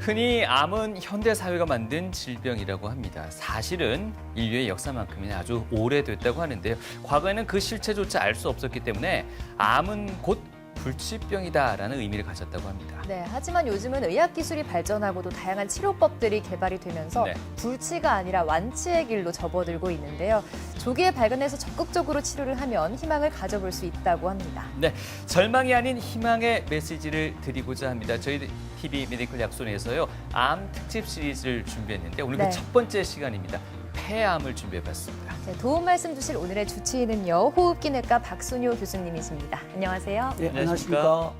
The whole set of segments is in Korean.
흔히 암은 현대 사회가 만든 질병이라고 합니다. 사실은 인류의 역사만큼이나 아주 오래됐다고 하는데요. 과거에는 그 실체조차 알 수 없었기 때문에 암은 곧 불치병이다라는 의미를 가졌다고 합니다. 네, 하지만 요즘은 의학 기술이 발전하고도 다양한 치료법들이 개발이 되면서 네. 불치가 아니라 완치의 길로 접어들고 있는데요. 조기에 발견해서 적극적으로 치료를 하면 희망을 가져볼 수 있다고 합니다. 네, 절망이 아닌 희망의 메시지를 드리고자 합니다. 저희 TV 메디컬 약손에서요, 암 특집 시리즈를 준비했는데 오늘 네. 그 첫 번째 시간입니다. 폐암을 준비해봤습니다. 네, 도움 말씀 주실 오늘의 주치의는요, 호흡기내과 박순효 교수님이십니다. 안녕하세요. 네, 안녕하십니까? 안녕하십니까.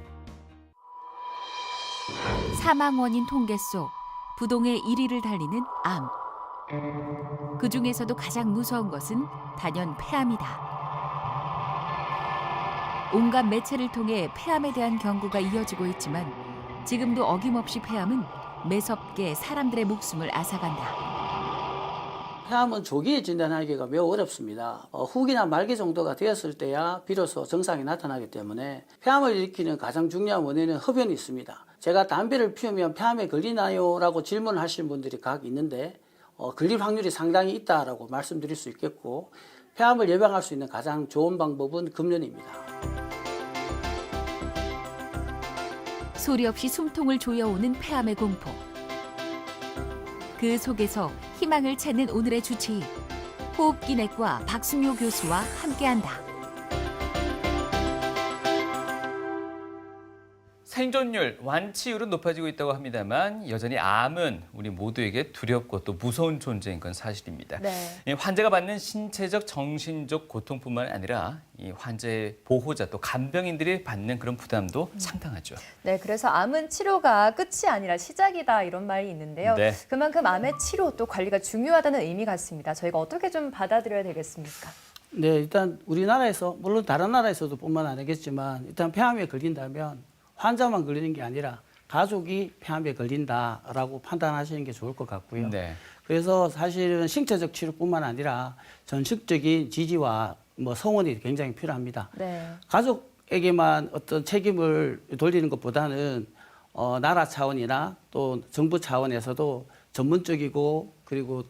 사망 원인 통계 속 부동의 1위를 달리는 암. 그중에서도 가장 무서운 것은 단연 폐암이다. 온갖 매체를 통해 폐암에 대한 경고가 이어지고 있지만 지금도 어김없이 폐암은 매섭게 사람들의 목숨을 앗아간다. 폐암은 조기에 진단하기가 매우 어렵습니다. 후기나 말기 정도가 되었을 때야 비로소 증상이 나타나기 때문에 폐암을 일으키는 가장 중요한 원인은 흡연이 있습니다. 제가 담배를 피우면 폐암에 걸리나요? 라고 질문하시는 분들이 각 있는데 걸릴 확률이 상당히 있다라고 말씀드릴 수 있겠고, 폐암을 예방할 수 있는 가장 좋은 방법은 금연입니다. 소리 없이 숨통을 조여오는 폐암의 공포. 그 속에서 희망을 찾는 오늘의 주치의, 호흡기내과 박순효 교수와 함께한다. 생존율, 완치율은 높아지고 있다고 합니다만 여전히 암은 우리 모두에게 두렵고 또 무서운 존재인 건 사실입니다. 네. 이 환자가 받는 신체적, 정신적 고통뿐만 아니라 이 환자의 보호자 또 간병인들이 받는 그런 부담도 상당하죠. 네, 그래서 암은 치료가 끝이 아니라 시작이다 이런 말이 있는데요. 네. 그만큼 암의 치료 또 관리가 중요하다는 의미 같습니다. 저희가 어떻게 좀 받아들여야 되겠습니까? 네, 일단 우리나라에서, 물론 다른 나라에서도 뿐만 아니겠지만, 일단 폐암에 걸린다면 환자만 걸리는 게 아니라 가족이 폐암에 걸린다라고 판단하시는 게 좋을 것 같고요. 네. 그래서 사실은 신체적 치료뿐만 아니라 전식적인 지지와 성원이 굉장히 필요합니다. 네. 가족에게만 어떤 책임을 돌리는 것보다는 나라 차원이나 또 정부 차원에서도 전문적이고 그리고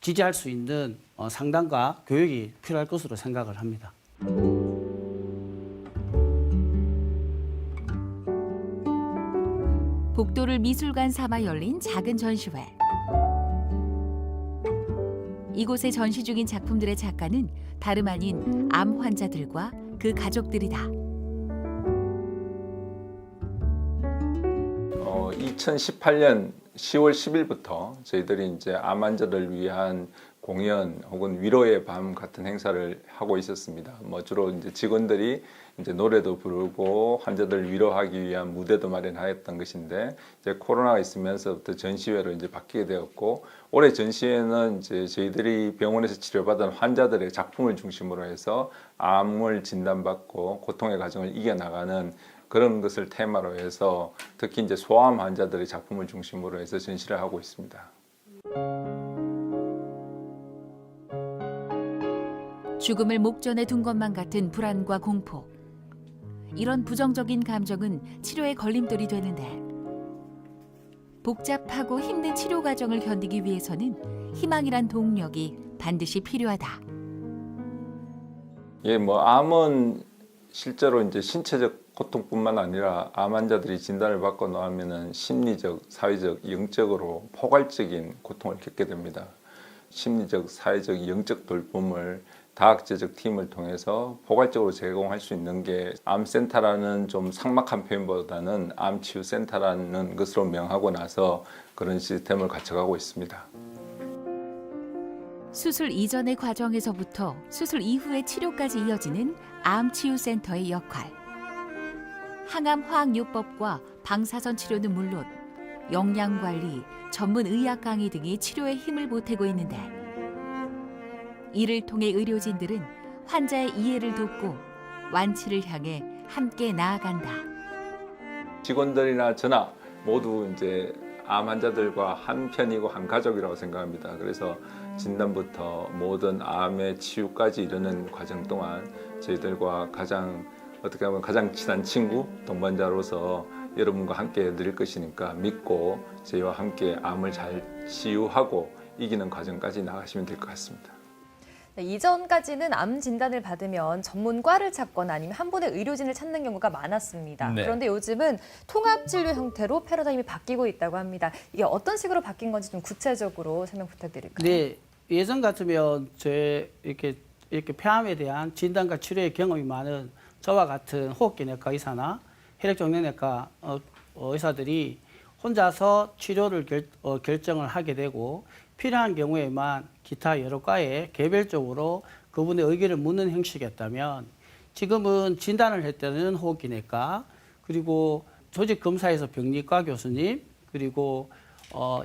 지지할 수 있는 상담과 교육이 필요할 것으로 생각을 합니다. 복도를 미술관 삼아 열린 작은 전시회. 이곳에 전시 중인 작품들의 작가는 다름 아닌 암 환자들과 그 가족들이다. 2018년 10월 10일부터 저희들이 이제 암 환자를 위한 공연 혹은 위로의 밤 같은 행사를 하고 있었습니다. 주로 이제 직원들이 이제 노래도 부르고 환자들을 위로하기 위한 무대도 마련하였던 것인데, 이제 코로나가 있으면서부터 전시회로 이제 바뀌게 되었고, 올해 전시회는 이제 저희들이 병원에서 치료받은 환자들의 작품을 중심으로 해서 암을 진단받고 고통의 과정을 이겨나가는 그런 것을 테마로 해서 특히 이제 소암 환자들의 작품을 중심으로 해서 전시를 하고 있습니다. 죽음을 목전에 둔 것만 같은 불안과 공포. 이런 부정적인 감정은 치료의 걸림돌이 되는데, 복잡하고 힘든 치료 과정을 견디기 위해서는 희망이란 동력이 반드시 필요하다. 예, 암은 실제로 이제 신체적 고통뿐만 아니라 암 환자들이 진단을 받고 나면은 심리적, 사회적, 영적으로 포괄적인 고통을 겪게 됩니다. 심리적, 사회적, 영적 돌봄을 다학제적 팀을 통해서 포괄적으로 제공할 수 있는 게 암센터라는 좀 삭막한 표현보다는 암치유센터라는 것으로 명하고 나서 그런 시스템을 갖춰가고 있습니다. 수술 이전의 과정에서부터 수술 이후의 치료까지 이어지는 암치유센터의 역할. 항암 화학요법과 방사선 치료는 물론 영양관리, 전문 의학 강의 등이 치료에 힘을 보태고 있는데, 이를 통해 의료진들은 환자의 이해를 돕고 완치를 향해 함께 나아간다. 직원들이나 저나 모두 이제 암 환자들과 한 편이고 한 가족이라고 생각합니다. 그래서 진단부터 모든 암의 치유까지 이르는 과정 동안 저희들과 어떻게 하면 가장 친한 친구, 동반자로서 여러분과 함께 늘 것이니까 믿고 저희와 함께 암을 잘 치유하고 이기는 과정까지 나가시면 될 것 같습니다. 네, 이전까지는 암 진단을 받으면 전문과를 찾거나 아니면 한 분의 의료진을 찾는 경우가 많았습니다. 네. 그런데 요즘은 통합진료 형태로 패러다임이 바뀌고 있다고 합니다. 이게 어떤 식으로 바뀐 건지 좀 구체적으로 설명 부탁드릴까요? 네, 예전 같으면 이렇게 폐암에 대한 진단과 치료의 경험이 많은 저와 같은 호흡기내과 의사나 혈액종양내과 의사들이 혼자서 치료를 결정을 하게 되고 필요한 경우에만 기타 여러 과에 개별적으로 그분의 의견을 묻는 형식이었다면 지금은 진단을 할 때는 호흡기내과 그리고 조직검사에서 병리과 교수님 그리고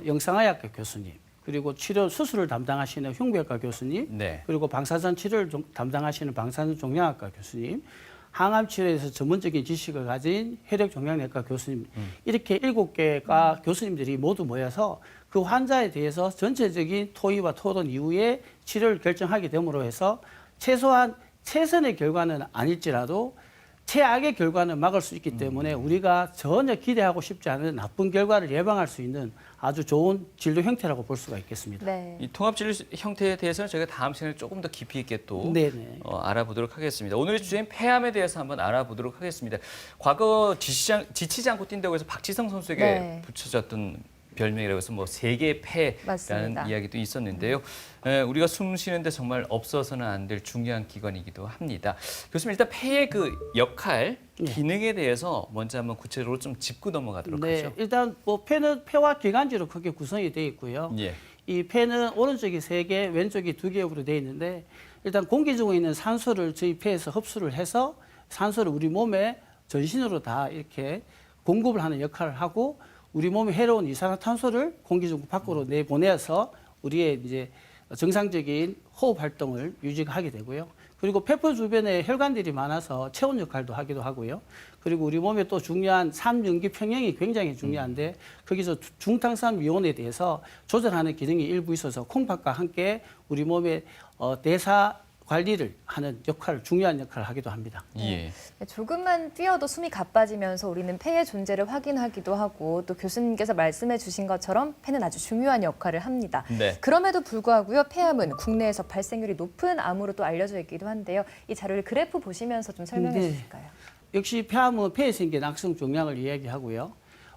영상의학과 교수님 그리고 치료 수술을 담당하시는 흉부외과 교수님 네. 그리고 방사선 치료를 담당하시는 방사선 종양학과 교수님 항암 치료에서 전문적인 지식을 가진 혈액종양내과 교수님 이렇게 7개가 교수님들이 모두 모여서 그 환자에 대해서 전체적인 토의와 토론 이후에 치료를 결정하게 됨으로 해서 최소한 최선의 결과는 아닐지라도 최악의 결과는 막을 수 있기 때문에 우리가 전혀 기대하고 싶지 않은 나쁜 결과를 예방할 수 있는 아주 좋은 진료 형태라고 볼 수가 있겠습니다. 네. 이 통합진료 형태에 대해서는 저희가 다음 시간에 조금 더 깊이 있게 또 네네. 알아보도록 하겠습니다. 오늘의 주제인 폐암에 대해서 한번 알아보도록 하겠습니다. 과거 지치지 않고 뛴다고 해서 박지성 선수에게 네. 붙여졌던 별명이라고 해서 뭐 세계 폐라는 맞습니다. 이야기도 있었는데요. 우리가 숨 쉬는데 정말 없어서는 안 될 중요한 기관이기도 합니다. 교수님 일단 폐의 그 역할, 기능에 대해서 먼저 한번 구체적으로 좀 짚고 넘어가도록 네, 하죠. 일단 뭐 폐는 폐와 기관지로 크게 구성이 되어 있고요. 예. 이 폐는 오른쪽이 3개, 왼쪽이 2개로 되어 있는데 일단 공기 중에 있는 산소를 저희 폐에서 흡수를 해서 산소를 우리 몸에 전신으로 다 이렇게 공급을 하는 역할을 하고 우리 몸에 해로운 이산화탄소를 공기 중 밖으로 내보내서 우리의 이제 정상적인 호흡 활동을 유지하게 되고요. 그리고 폐포 주변에 혈관들이 많아서 체온 역할도 하기도 하고요. 그리고 우리 몸에 또 중요한 삼연기 평형이 굉장히 중요한데 거기서 중탕산 미온에 대해서 조절하는 기능이 일부 있어서 콩팥과 함께 우리 몸의 대사 관리를 하는 중요한 역할을 하기도 합니다. 예. 조금만 뛰어도 숨이 가빠지면서 우리는 폐의 존재를 확인하기도 하고 또 교수님께서 말씀해 주신 것처럼 폐는 아주 중요한 역할을 합니다. 네. 그럼에도 불구하고요, 폐암은 국내에서 발생률이 높은 암으로 또 알려져 있기도 한데요. 이 자료를 그래프 보시면서 좀 설명해 네. 주실까요? 역시 폐암은 폐에 생긴 악성 종양을 이야기하고요.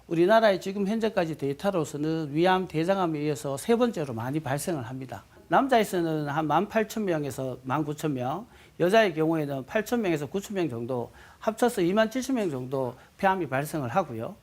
우리나라의 지금 현재까지 데이터로서는 위암, 대장암에 이어서 3번째로 많이 발생을 합니다. 남자에서는 한 18,000명에서 19,000명, 여자의 경우에는 8,000명에서 9,000명 정도 합쳐서 27,000명 정도 폐암이 발생을 하고요.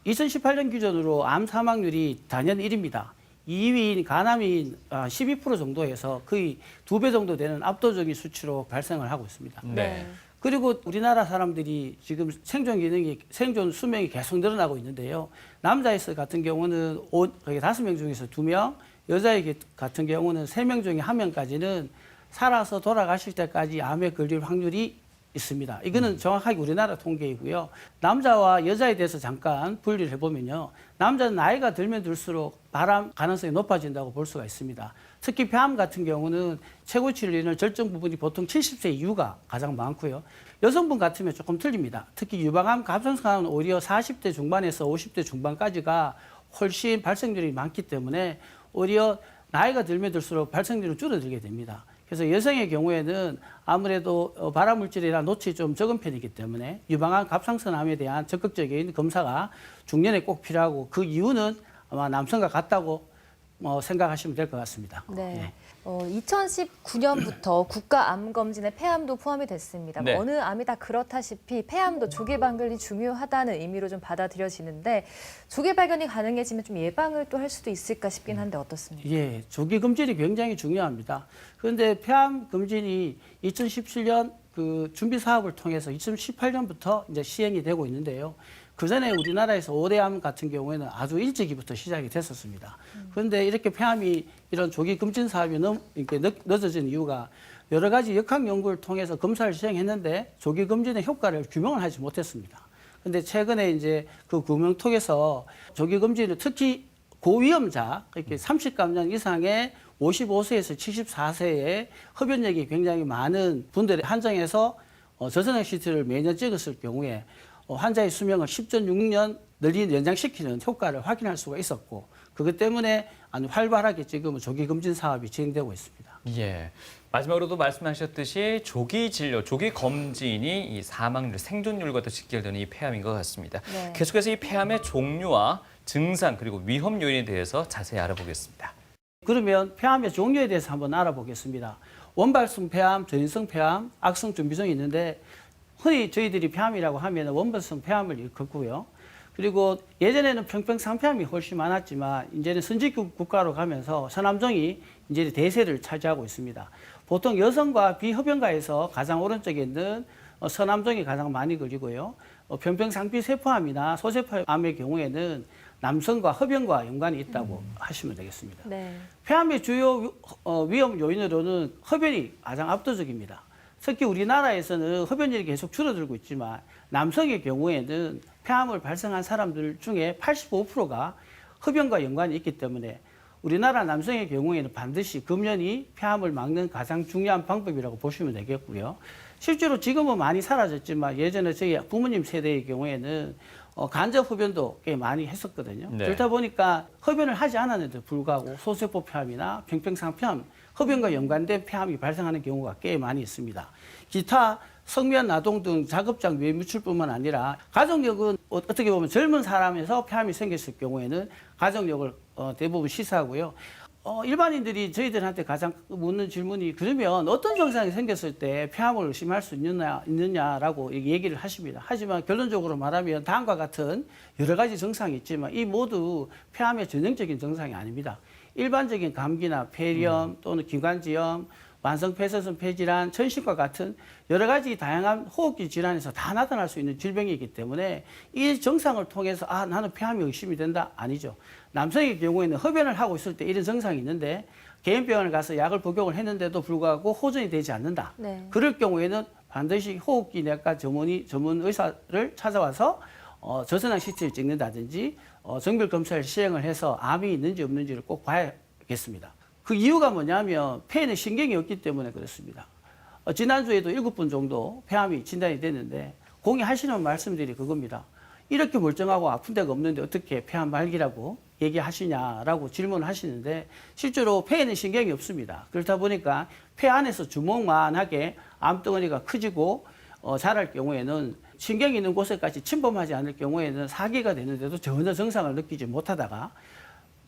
2018년 기준으로 암 사망률이 단연 1위입니다. 2위인 간암이 12% 정도에서 거의 2배 정도 되는 압도적인 수치로 발생을 하고 있습니다. 네. 그리고 우리나라 사람들이 지금 생존 수명이 계속 늘어나고 있는데요. 남자에서 같은 경우는 5명 중에서 2명, 여자의 같은 경우는 3명 중에 1명까지는 살아서 돌아가실 때까지 암에 걸릴 확률이 있습니다. 이거는 정확하게 우리나라 통계이고요. 남자와 여자에 대해서 잠깐 분리를 해보면요. 남자는 나이가 들면 들수록 발암 가능성이 높아진다고 볼 수가 있습니다. 특히 폐암 같은 경우는 최고 치료는 절정 부분이 보통 70세 이후가 가장 많고요. 여성분 같으면 조금 틀립니다. 특히 유방암, 갑상선암은 오히려 40대 중반에서 50대 중반까지가 훨씬 발생률이 많기 때문에 오히려 나이가 들면 들수록 발생률은 줄어들게 됩니다. 그래서 여성의 경우에는 아무래도 발암물질이나 노출이 좀 적은 편이기 때문에 유방암, 갑상선암에 대한 적극적인 검사가 중년에 꼭 필요하고 그 이유는 아마 남성과 같다고 생각하시면 될 것 같습니다. 네. 2019년부터 국가암검진에 폐암도 포함이 됐습니다. 네. 어느 암이 다 그렇다시피 폐암도 조기 발견이 중요하다는 의미로 좀 받아들여지는데 조기 발견이 가능해지면 좀 예방을 또 할 수도 있을까 싶긴 한데 어떻습니까? 예, 조기 검진이 굉장히 중요합니다. 그런데 폐암 검진이 2017년 그 준비 사업을 통해서 2018년부터 이제 시행이 되고 있는데요. 그 전에 우리나라에서 5대암 같은 경우에는 아주 일찍부터 시작이 됐었습니다. 그런데 이렇게 폐암이 이런 조기 검진 사업이 이렇게 늦어진 이유가 여러 가지 역학 연구를 통해서 검사를 시행했는데 조기 검진의 효과를 규명을 하지 못했습니다. 그런데 최근에 이제 그 규명 통해서 조기 검진을 특히 고위험자, 이렇게 30감염 이상의 55세에서 74세의 흡연력이 굉장히 많은 분들을 한정해서 저전액 CT를 매년 찍었을 경우에 환자의 수명을 10.6년 연장시키는 효과를 확인할 수가 있었고 그것 때문에 아주 활발하게 지금은 조기 검진 사업이 진행되고 있습니다. 예. 마지막으로도 말씀하셨듯이 조기 진료, 조기 검진이 이 사망률, 생존율과도 직결되는 이 폐암인 것 같습니다. 네. 계속해서 이 폐암의 종류와 증상 그리고 위험 요인에 대해서 자세히 알아보겠습니다. 그러면 폐암의 종류에 대해서 한번 알아보겠습니다. 원발성 폐암, 전인성 폐암, 악성 준비성이 있는데 흔히 저희들이 폐암이라고 하면 원발성 폐암을 일컫고요. 그리고 예전에는 평평상폐암이 훨씬 많았지만 이제는 선진국 국가로 가면서 서남종이 이제 대세를 차지하고 있습니다. 보통 여성과 비흡연가에서 가장 오른쪽에 있는 서남종이 가장 많이 걸리고요. 평평상피세포암이나 소세포암의 경우에는 남성과 흡연과 연관이 있다고 하시면 되겠습니다. 네. 폐암의 주요 위험 요인으로는 흡연이 가장 압도적입니다. 특히 우리나라에서는 흡연율이 계속 줄어들고 있지만 남성의 경우에는 폐암을 발생한 사람들 중에 85%가 흡연과 연관이 있기 때문에 우리나라 남성의 경우에는 반드시 금연이 폐암을 막는 가장 중요한 방법이라고 보시면 되겠고요. 실제로 지금은 많이 사라졌지만 예전에 저희 부모님 세대의 경우에는 간접 흡연도 꽤 많이 했었거든요. 네. 그렇다 보니까 흡연을 하지 않았는데도 불구하고 소세포 폐암이나 평평상폐암, 흡연과 연관된 폐암이 발생하는 경우가 꽤 많이 있습니다. 기타 성면 나동 등 자급장 뇌물출뿐만 아니라 가족력은 어떻게 보면 젊은 사람에서 폐암이 생겼을 경우에는 가족력을 대부분 시사하고요. 일반인들이 저희들한테 가장 묻는 질문이 그러면 어떤 증상이 생겼을 때 폐암을 의심할 수 있느냐라고 얘기를 하십니다. 하지만 결론적으로 말하면 다음과 같은 여러 가지 증상이 있지만 이 모두 폐암의 전형적인 증상이 아닙니다. 일반적인 감기나 폐렴 또는 기관지염, 만성폐쇄성 폐질환, 천식과 같은 여러 가지 다양한 호흡기 질환에서 다 나타날 수 있는 질병이기 때문에 이 증상을 통해서 나는 폐암이 의심이 된다? 아니죠. 남성의 경우에는 흡연을 하고 있을 때 이런 증상이 있는데 개인병원을 가서 약을 복용을 했는데도 불구하고 호전이 되지 않는다. 네. 그럴 경우에는 반드시 호흡기 내과 전문 의사를 찾아와서 저선양 CT를 찍는다든지 정밀 검사를 시행을 해서 암이 있는지 없는지를 꼭 봐야겠습니다. 그 이유가 뭐냐면 폐에는 신경이 없기 때문에 그렇습니다. 지난주에도 7분 정도 폐암이 진단이 됐는데 공의하시는 말씀들이 그겁니다. 이렇게 멀쩡하고 아픈 데가 없는데 어떻게 폐암 말기라고 얘기하시냐라고 질문을 하시는데 실제로 폐에는 신경이 없습니다. 그렇다 보니까 폐 안에서 주먹만하게 암덩어리가 커지고 자랄 경우에는 신경이 있는 곳에까지 침범하지 않을 경우에는 4기가 되는데도 전혀 증상을 느끼지 못하다가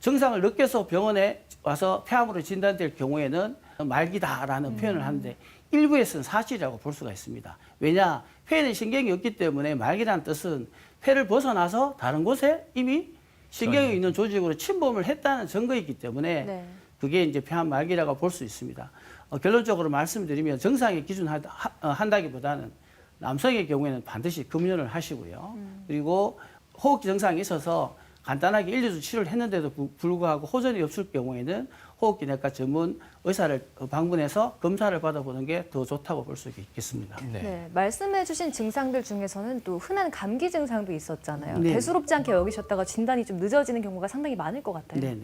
증상을 느껴서 병원에 와서 폐암으로 진단될 경우에는 말기다라는 표현을 하는데 일부에서는 사실이라고 볼 수가 있습니다. 왜냐? 폐에는 신경이 없기 때문에 말기라는 뜻은 폐를 벗어나서 다른 곳에 이미 신경이 있는 조직으로 침범을 했다는 증거이기 때문에 네. 그게 이제 폐암 말기라고 볼 수 있습니다. 결론적으로 말씀드리면 정상에 기준한다기보다는 남성의 경우에는 반드시 금연을 하시고요. 그리고 호흡기 증상이 있어서 간단하게 1, 2주 치료를 했는데도 불구하고 호전이 없을 경우에는 호흡기 내과 전문 의사를 방문해서 검사를 받아보는 게 더 좋다고 볼 수 있겠습니다. 네. 네, 말씀해주신 증상들 중에서는 또 흔한 감기 증상도 있었잖아요. 네. 대수롭지 않게 여기셨다가 진단이 좀 늦어지는 경우가 상당히 많을 것 같아요. 네네.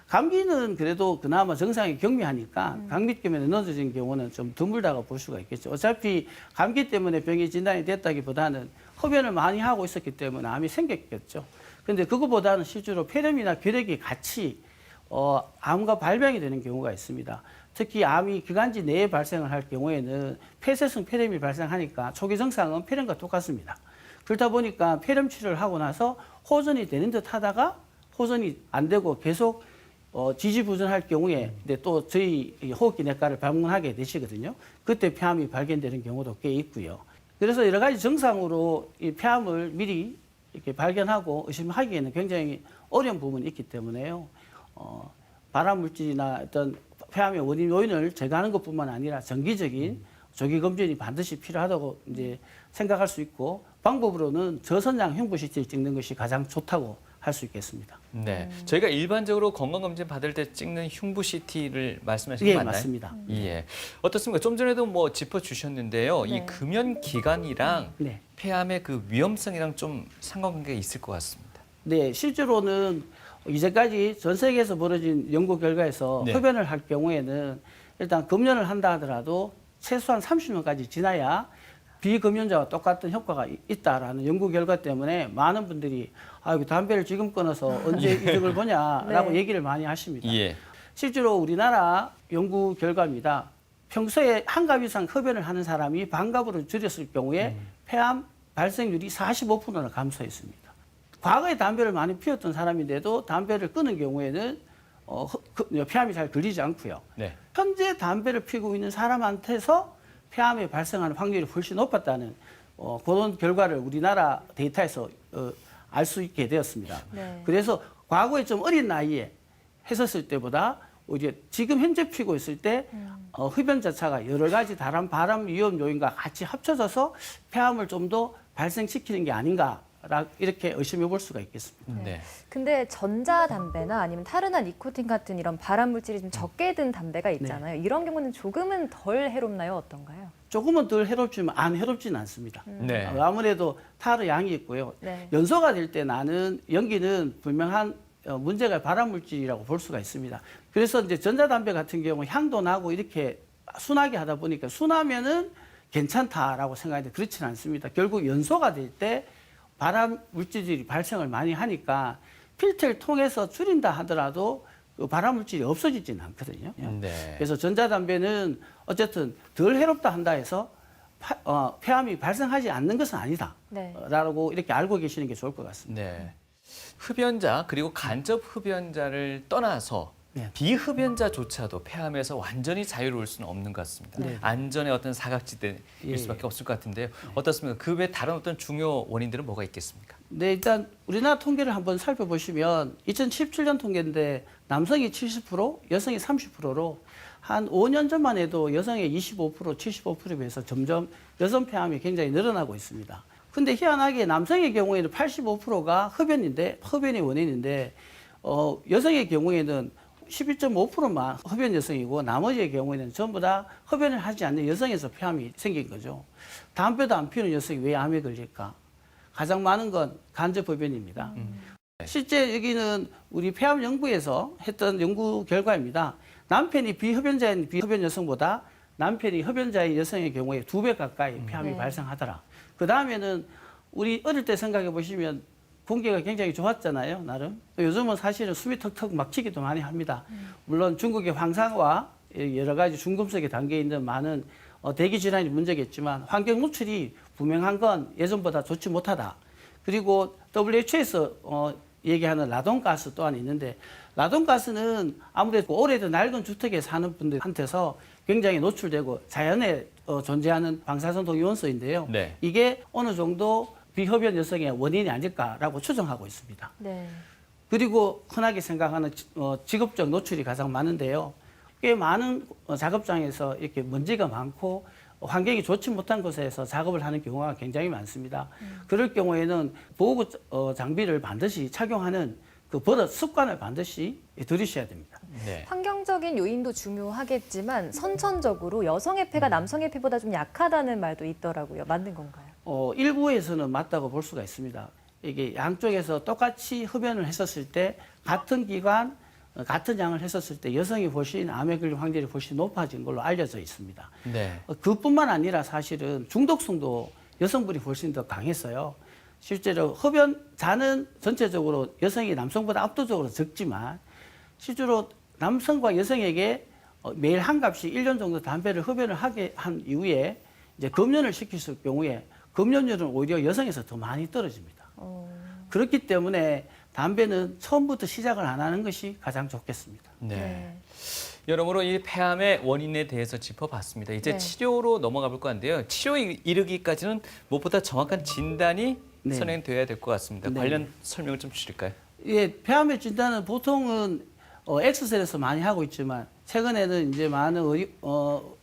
감기는 그래도 그나마 증상이 경미하니까 감기 때문에 늦어진 경우는 좀 드물다고 볼 수가 있겠죠. 어차피 감기 때문에 병이 진단이 됐다기보다는 흡연을 많이 하고 있었기 때문에 암이 생겼겠죠. 근데 그거보다는 실제로 폐렴이나 결핵이 같이 암과 발병이 되는 경우가 있습니다. 특히 암이 기관지 내에 발생을 할 경우에는 폐쇄성 폐렴이 발생하니까 초기 증상은 폐렴과 똑같습니다. 그렇다 보니까 폐렴 치료를 하고 나서 호전이 되는 듯 하다가 호전이 안 되고 계속 지지부전할 경우에 근데 또 저희 호흡기 내과를 방문하게 되시거든요. 그때 폐암이 발견되는 경우도 꽤 있고요. 그래서 여러 가지 증상으로 이 폐암을 미리 이렇게 발견하고 의심하기에는 굉장히 어려운 부분이 있기 때문에요. 발암 물질이나 어떤 폐암의 원인 요인을 제거하는 것뿐만 아니라 정기적인 조기 검진이 반드시 필요하다고 이제 생각할 수 있고 방법으로는 저선양 흉부 CT를 찍는 것이 가장 좋다고 할 수 있겠습니다. 네. 저희가 일반적으로 건강검진 받을 때 찍는 흉부 CT를 말씀하신 거 예, 맞나요? 맞습니다. 예. 어떻습니까? 좀 전에도 뭐 짚어주셨는데요. 네. 이 금연 기간이랑 네. 폐암의 그 위험성이랑 좀 상관관계가 있을 것 같습니다. 네, 실제로는 이제까지 전 세계에서 벌어진 연구 결과에서 네. 흡연을 할 경우에는 일단 금연을 한다 하더라도 최소한 30년까지 지나야 비금연자와 똑같은 효과가 있다라는 연구 결과 때문에 많은 분들이 담배를 지금 끊어서 언제 이득을 보냐라고 네. 얘기를 많이 하십니다. 예. 실제로 우리나라 연구 결과입니다. 평소에 한 갑 이상 흡연을 하는 사람이 반갑으로 줄였을 경우에 폐암 발생률이 45%나 감소했습니다. 과거에 담배를 많이 피웠던 사람인데도 담배를 끊은 경우에는 폐암이 잘 걸리지 않고요. 네. 현재 담배를 피우고 있는 사람한테서 폐암이 발생하는 확률이 훨씬 높았다는 그런 결과를 우리나라 데이터에서 알 수 있게 되었습니다. 네. 그래서 과거에 좀 어린 나이에 했었을 때보다 이제 지금 현재 피고 있을 때 흡연자 차가 여러 가지 다른 발암 위험 요인과 같이 합쳐져서 폐암을 좀 더 발생시키는 게 아닌가 이렇게 의심해 볼 수가 있겠습니다. 네. 근데 전자담배나 아니면 타르나 니코틴 같은 이런 발암 물질이 좀 적게 든 담배가 있잖아요. 이런 경우는 조금은 덜 해롭나요? 어떤가요? 조금은 덜 해롭지만 안 해롭지는 않습니다. 네. 아무래도 타르 양이 있고요. 네. 연소가 될 때 나는 연기는 분명한 문제가 발암 물질이라고 볼 수가 있습니다. 그래서 이제 전자담배 같은 경우 향도 나고 이렇게 순하게 하다 보니까 순하면은 괜찮다라고 생각하는데 그렇지는 않습니다. 결국 연소가 될 때 발암 물질이 발생을 많이 하니까 필터를 통해서 줄인다 하더라도 그 발암 물질이 없어지지는 않거든요. 네. 그래서 전자담배는 어쨌든 덜 해롭다 한다 해서 폐암이 발생하지 않는 것은 아니다. 네. 라고 이렇게 알고 계시는 게 좋을 것 같습니다. 네. 흡연자 그리고 간접 흡연자를 떠나서 네. 비흡연자조차도 폐암에서 완전히 자유로울 수는 없는 것 같습니다. 네. 안전의 어떤 사각지대일 예, 수밖에 없을 것 같은데요. 어떻습니까? 그 외 다른 어떤 중요 원인들은 뭐가 있겠습니까? 네, 일단 우리나라 통계를 한번 살펴보시면 2017년 통계인데 남성이 70%, 여성이 30%로 한 5년 전만 해도 여성의 25%, 75%에 비해서 점점 여성 폐암이 굉장히 늘어나고 있습니다. 근데 희한하게 남성의 경우에는 85%가 흡연이 원인인데 여성의 경우에는 11.5%만 흡연 여성이고 나머지의 경우에는 전부 다 흡연을 하지 않는 여성에서 폐암이 생긴 거죠. 담배도 안 피우는 여성이 왜 암에 걸릴까? 가장 많은 건 간접 흡연입니다. 실제 여기는 우리 폐암 연구에서 했던 연구 결과입니다. 남편이 비흡연자인 비흡연 여성보다 남편이 흡연자인 여성의 경우에 2배 가까이 폐암이 네. 발생하더라. 그 다음에는 우리 어릴 때 생각해 보시면 공기가 굉장히 좋았잖아요, 나름. 요즘은 사실은 숨이 턱턱 막히기도 많이 합니다. 물론 중국의 황사와 여러 가지 중금속에 담겨 있는 많은 대기 질환이 문제겠지만 환경 노출이 분명한 건 예전보다 좋지 못하다. 그리고 WHO에서 얘기하는 라돈가스 또한 있는데 라돈가스는 아무래도 오래된 낡은 주택에 사는 분들한테서 굉장히 노출되고 자연에 존재하는 방사선 동위원소인데요. 네. 이게 어느 정도 비흡연 여성의 원인이 아닐까라고 추정하고 있습니다. 네. 그리고 흔하게 생각하는 직업적 노출이 가장 많은데요. 꽤 많은 작업장에서 이렇게 먼지가 많고 환경이 좋지 못한 곳에서 작업을 하는 경우가 굉장히 많습니다. 그럴 경우에는 보호구 장비를 반드시 착용하는 그 버릇 습관을 반드시 들이셔야 됩니다. 네. 환경적인 요인도 중요하겠지만 선천적으로 여성의 폐가 남성의 폐보다 좀 약하다는 말도 있더라고요. 맞는 건가요? 일부에서는 맞다고 볼 수가 있습니다. 이게 양쪽에서 똑같이 흡연을 했었을 때 같은 기간, 같은 양을 했었을 때 여성이 훨씬 암에 걸릴 확률이 훨씬 높아진 걸로 알려져 있습니다. 네. 그뿐만 아니라 사실은 중독성도 여성분이 훨씬 더 강했어요. 실제로 흡연자는 전체적으로 여성이 남성보다 압도적으로 적지만 실제로 남성과 여성에게 매일 한 갑씩 1년 정도 담배를 흡연을 하게 한 이후에 이제 금연을 시켰을 경우에 금연율은 오히려 여성에서 더 많이 떨어집니다. 그렇기 때문에 담배는 처음부터 시작을 안 하는 것이 가장 좋겠습니다. 네. 여러모로 이 폐암의 원인에 대해서 짚어봤습니다. 이제 네. 치료로 넘어가 볼 건데요. 치료에 이르기까지는 무엇보다 정확한 진단이 네. 선행돼야 될 것 같습니다. 네. 관련 설명을 좀 주실까요? 예, 폐암의 진단은 보통은 엑스셀에서 많이 하고 있지만 최근에는 이제 많은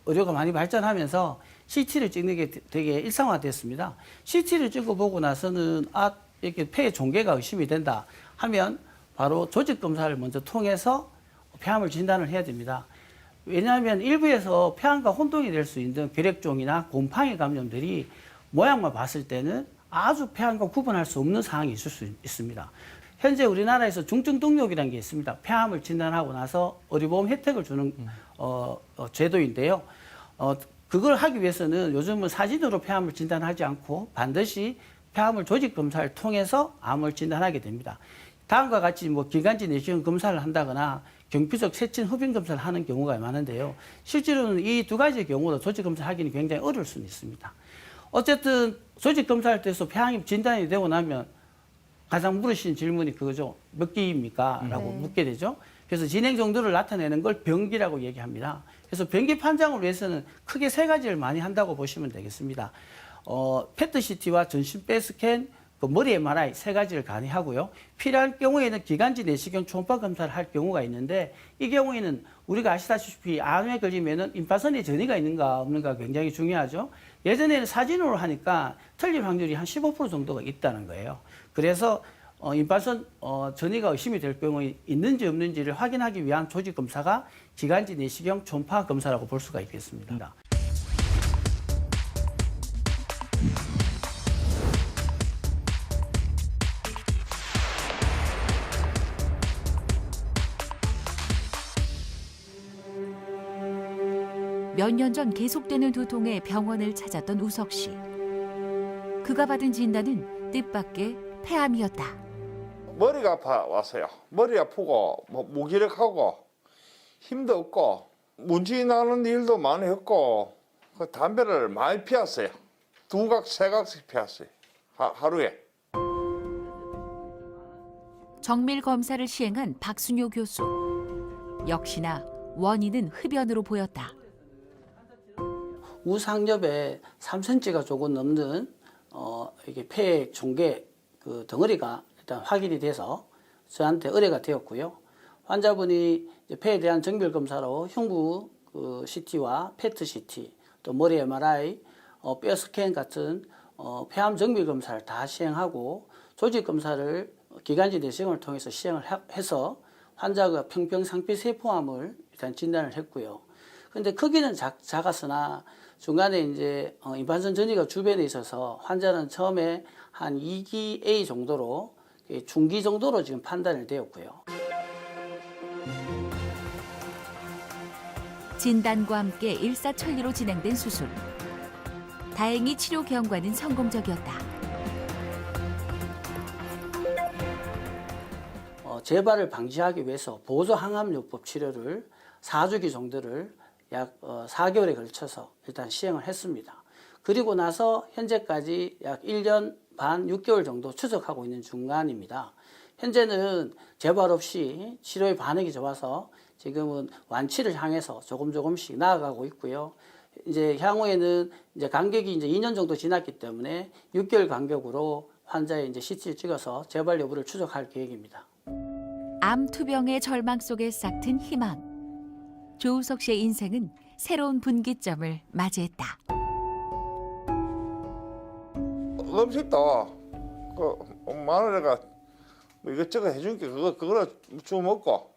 의료가 많이 발전하면서 CT를 찍는 게 되게 일상화됐습니다. CT를 찍어보고 나서는 이렇게 폐의 종괴가 의심이 된다 하면 바로 조직 검사를 먼저 통해서 폐암을 진단을 해야 됩니다. 왜냐하면 일부에서 폐암과 혼동이 될 수 있는 결핵종이나 곰팡이 감염들이 모양만 봤을 때는 아주 폐암과 구분할 수 없는 상황이 있을 수 있습니다. 현재 우리나라에서 중증등록이라는 게 있습니다. 폐암을 진단하고 나서 의료보험 혜택을 주는 제도인데요. 그걸 하기 위해서는 요즘은 사진으로 폐암을 진단하지 않고 반드시 폐암을 조직 검사를 통해서 암을 진단하게 됩니다. 다음과 같이 뭐 기관지 내시경 검사를 한다거나 경피적 세친 흡인 검사를 하는 경우가 많은데요. 실제로는 이 두 가지의 경우도 조직 검사하기는 굉장히 어려울 수는 있습니다. 어쨌든 조직 검사할 때서 폐암이 진단이 되고 나면 가장 물으신 질문이 그거죠. 몇 기입니까? 라고 묻게 되죠. 그래서 진행 정도를 나타내는 걸 병기라고 얘기합니다. 그래서 병기 판정을 위해서는 크게 세 가지를 많이 한다고 보시면 되겠습니다. 페트CT와 전신 폐스캔, 그 머리 MRI 세 가지를 간이하고요. 필요할 경우에는 기관지 내시경 초음파 검사를 할 경우가 있는데 이 경우에는 우리가 아시다시피 암에 걸리면은 임파선에 전이가 있는가 없는가 굉장히 중요하죠. 예전에는 사진으로 하니까 틀릴 확률이 한 15% 정도가 있다는 거예요. 그래서 임파선 전이가 의심이 될 경우에 있는지 없는지를 확인하기 위한 조직 검사가 기관지 내시경 초음파 검사라고 볼 수가 있겠습니다. 몇 년 전 계속되는 두통에 병원을 찾았던 우석 씨. 그가 받은 진단은 뜻밖의 폐암이었다. 머리가 아파 왔어요. 머리 아프고 뭐 무기력하고 힘도 없고 문제 나는 일도 많이 했고 그 담배를 많이 피웠어요. 2각, 3각씩 피웠어요. 하루에. 정밀 검사를 시행한 박순효 교수. 역시나 원인은 흡연으로 보였다. 우상엽에 3cm가 조금 넘는 이게 폐 종괴 그 덩어리가 일단 확인이 돼서 저한테 의뢰가 되었고요. 환자분이 이제 폐에 대한 정밀 검사로 흉부 그 CT와 페트 CT, 또 머리 MRI, 뼈 스캔 같은 폐암 정밀 검사를 다 시행하고 조직 검사를 기관지 내시경을 통해서 시행을 해서 환자가 평평상피 세포암을 일단 진단을 했고요. 근데 크기는 작았으나 중간에 이제 임파선 전이가 주변에 있어서 환자는 처음에 한 2기 A 정도로 중기 정도로 지금 판단이 되었고요. 진단과 함께 일사천리로 진행된 수술. 다행히 치료 경과는 성공적이었다. 재발을 방지하기 위해서 보조 항암요법 치료를 4주기 정도를 약 4개월에 걸쳐서 일단 시행을 했습니다. 그리고 나서 현재까지 약 1년 반 6개월 정도 추적하고 있는 중간입니다. 현재는 재발 없이 치료의 반응이 좋아서 지금은 완치를 향해서 조금씩 나아가고 있고요. 이제 향후에는 이제 간격이 이제 2년 정도 지났기 때문에 6개월 간격으로 환자의 이제 CT를 찍어서 재발 여부를 추적할 계획입니다. 암 투병의 절망 속에 싹튼 희망. 조우석 씨의 인생은 새로운 분기점을 맞이했다. 음식도 그 마누라가 뭐 이것저것 해준 게 그거를 주워 먹고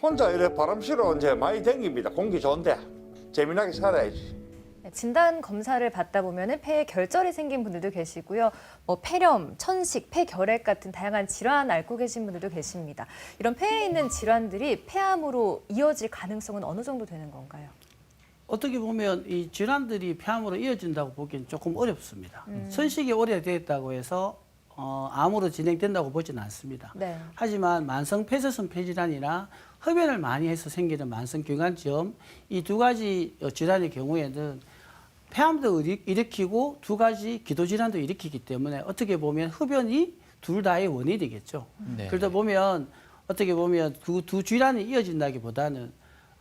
혼자 이래 바람 쐬러 이제 많이 댕깁니다. 공기 좋은데 재미나게 살아야지. 진단 검사를 받다 보면 폐에 결절이 생긴 분들도 계시고요. 뭐 폐렴, 천식, 폐결핵 같은 다양한 질환 앓고 계신 분들도 계십니다. 이런 폐에 있는 질환들이 폐암으로 이어질 가능성은 어느 정도 되는 건가요? 어떻게 보면 이 질환들이 폐암으로 이어진다고 보기엔 조금 어렵습니다. 천식이 오래됐다고 해서 암으로 진행된다고 보지는 않습니다. 네. 하지만 만성 폐쇄성 폐질환이나 흡연을 많이 해서 생기는 만성 경관지염 이 두 가지 질환의 경우에는 폐암도 일으키고 두 가지 기도질환도 일으키기 때문에 어떻게 보면 흡연이 둘 다의 원인이겠죠. 네. 그러다 보면 어떻게 보면 그 두 질환이 이어진다기보다는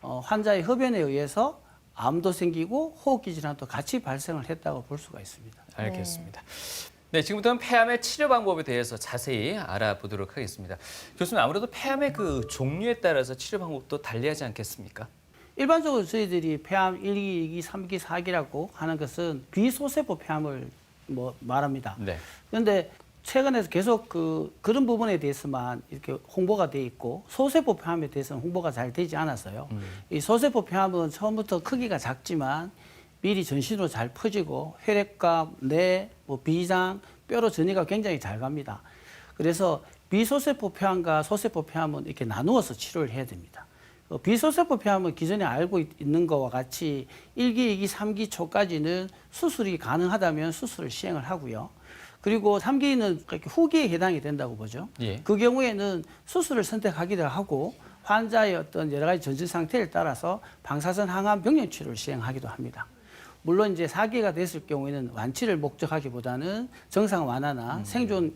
환자의 흡연에 의해서 암도 생기고 호흡기 질환도 같이 발생을 했다고 볼 수가 있습니다. 알겠습니다. 네, 지금부터는 폐암의 치료 방법에 대해서 자세히 알아보도록 하겠습니다. 교수님, 아무래도 폐암의 그 종류에 따라서 치료 방법도 달리하지 않겠습니까? 일반적으로 저희들이 폐암 1기, 2기, 3기, 4기라고 하는 것은 비소세포 폐암을 말합니다. 네. 그런데 최근에 계속 그런 부분에 대해서만 이렇게 홍보가 돼 있고 소세포 폐암에 대해서는 홍보가 잘 되지 않았어요. 이 소세포 폐암은 처음부터 크기가 작지만 미리 전신으로 잘 퍼지고 혈액과 뇌, 비장, 뼈로 전이가 굉장히 잘 갑니다. 그래서 비소세포 폐암과 소세포 폐암은 이렇게 나누어서 치료를 해야 됩니다. 비소세포 폐암은 기존에 알고 있는 것과 같이 1기, 2기, 3기 초까지는 수술이 가능하다면 수술을 시행을 하고요. 그리고 3기는 후기에 해당이 된다고 보죠. 예. 그 경우에는 수술을 선택하기도 하고 환자의 어떤 여러 가지 전신 상태에 따라서 방사선 항암 병력 치료를 시행하기도 합니다. 물론 이제 4기가 됐을 경우에는 완치를 목적하기보다는 정상 완화나 생존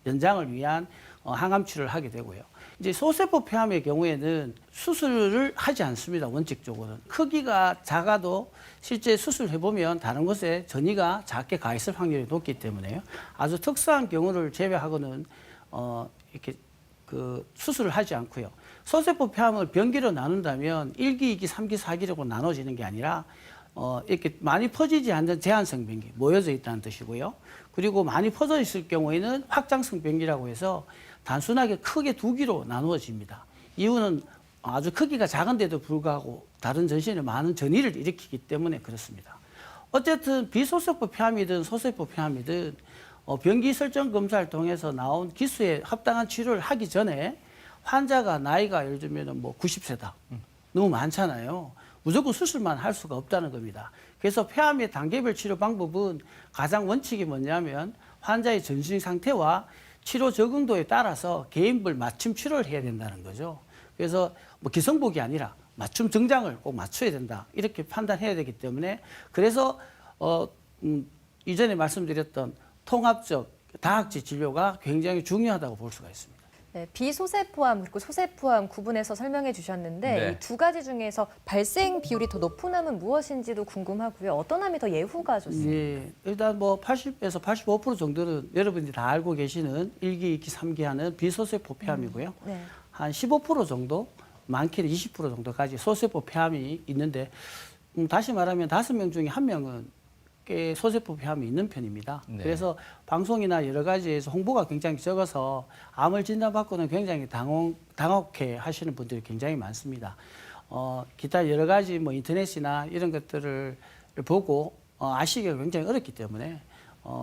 연장을 위한 항암 치료를 하게 되고요. 이제 소세포 폐암의 경우에는 수술을 하지 않습니다. 원칙적으로는. 크기가 작아도 실제 수술해 보면 다른 곳에 전이가 작게 가 있을 확률이 높기 때문에요. 아주 특수한 경우를 제외하고는 이렇게 그 수술을 하지 않고요. 소세포 폐암을 병기로 나눈다면 1기, 2기, 3기, 4기라고 나눠지는 게 아니라 이렇게 많이 퍼지지 않는 제한성 병기, 모여져 있다는 뜻이고요. 그리고 많이 퍼져 있을 경우에는 확장성 병기라고 해서 단순하게 크게 두 기로 나누어집니다. 이유는 아주 크기가 작은데도 불구하고 다른 전신에 많은 전이를 일으키기 때문에 그렇습니다. 어쨌든 비소세포 폐암이든 소세포 폐암이든 병기 설정 검사를 통해서 나온 기수에 합당한 치료를 하기 전에 환자가 나이가 예를 들면 뭐 90세다. 너무 많잖아요. 무조건 수술만 할 수가 없다는 겁니다. 그래서 폐암의 단계별 치료 방법은 가장 원칙이 뭐냐면 환자의 전신 상태와 치료 적응도에 따라서 개인별 맞춤 치료를 해야 된다는 거죠. 그래서 뭐 기성복이 아니라 맞춤 정장을 꼭 맞춰야 된다. 이렇게 판단해야 되기 때문에 그래서 이전에 말씀드렸던 통합적 다학지 진료가 굉장히 중요하다고 볼 수가 있습니다. 네, 비소세포암 그리고 소세포암 구분해서 설명해 주셨는데 네. 이 두 가지 중에서 발생 비율이 더 높은 암은 무엇인지도 궁금하고요. 어떤 암이 더 예후가 좋습니까? 예, 일단 뭐 80에서 85% 정도는 여러분들이 다 알고 계시는 1기, 2기, 3기 하는 비소세포 폐암이고요. 네. 한 15% 정도, 많게는 20% 정도까지 소세포 폐암이 있는데 다시 말하면 5명 중에 1명은 꽤 소세포 폐암이 있는 편입니다. 네. 그래서 방송이나 여러 가지에서 홍보가 굉장히 적어서 암을 진단받고는 굉장히 당혹해 하시는 분들이 굉장히 많습니다. 기타 여러 가지 뭐 인터넷이나 이런 것들을 보고 아시기가 굉장히 어렵기 때문에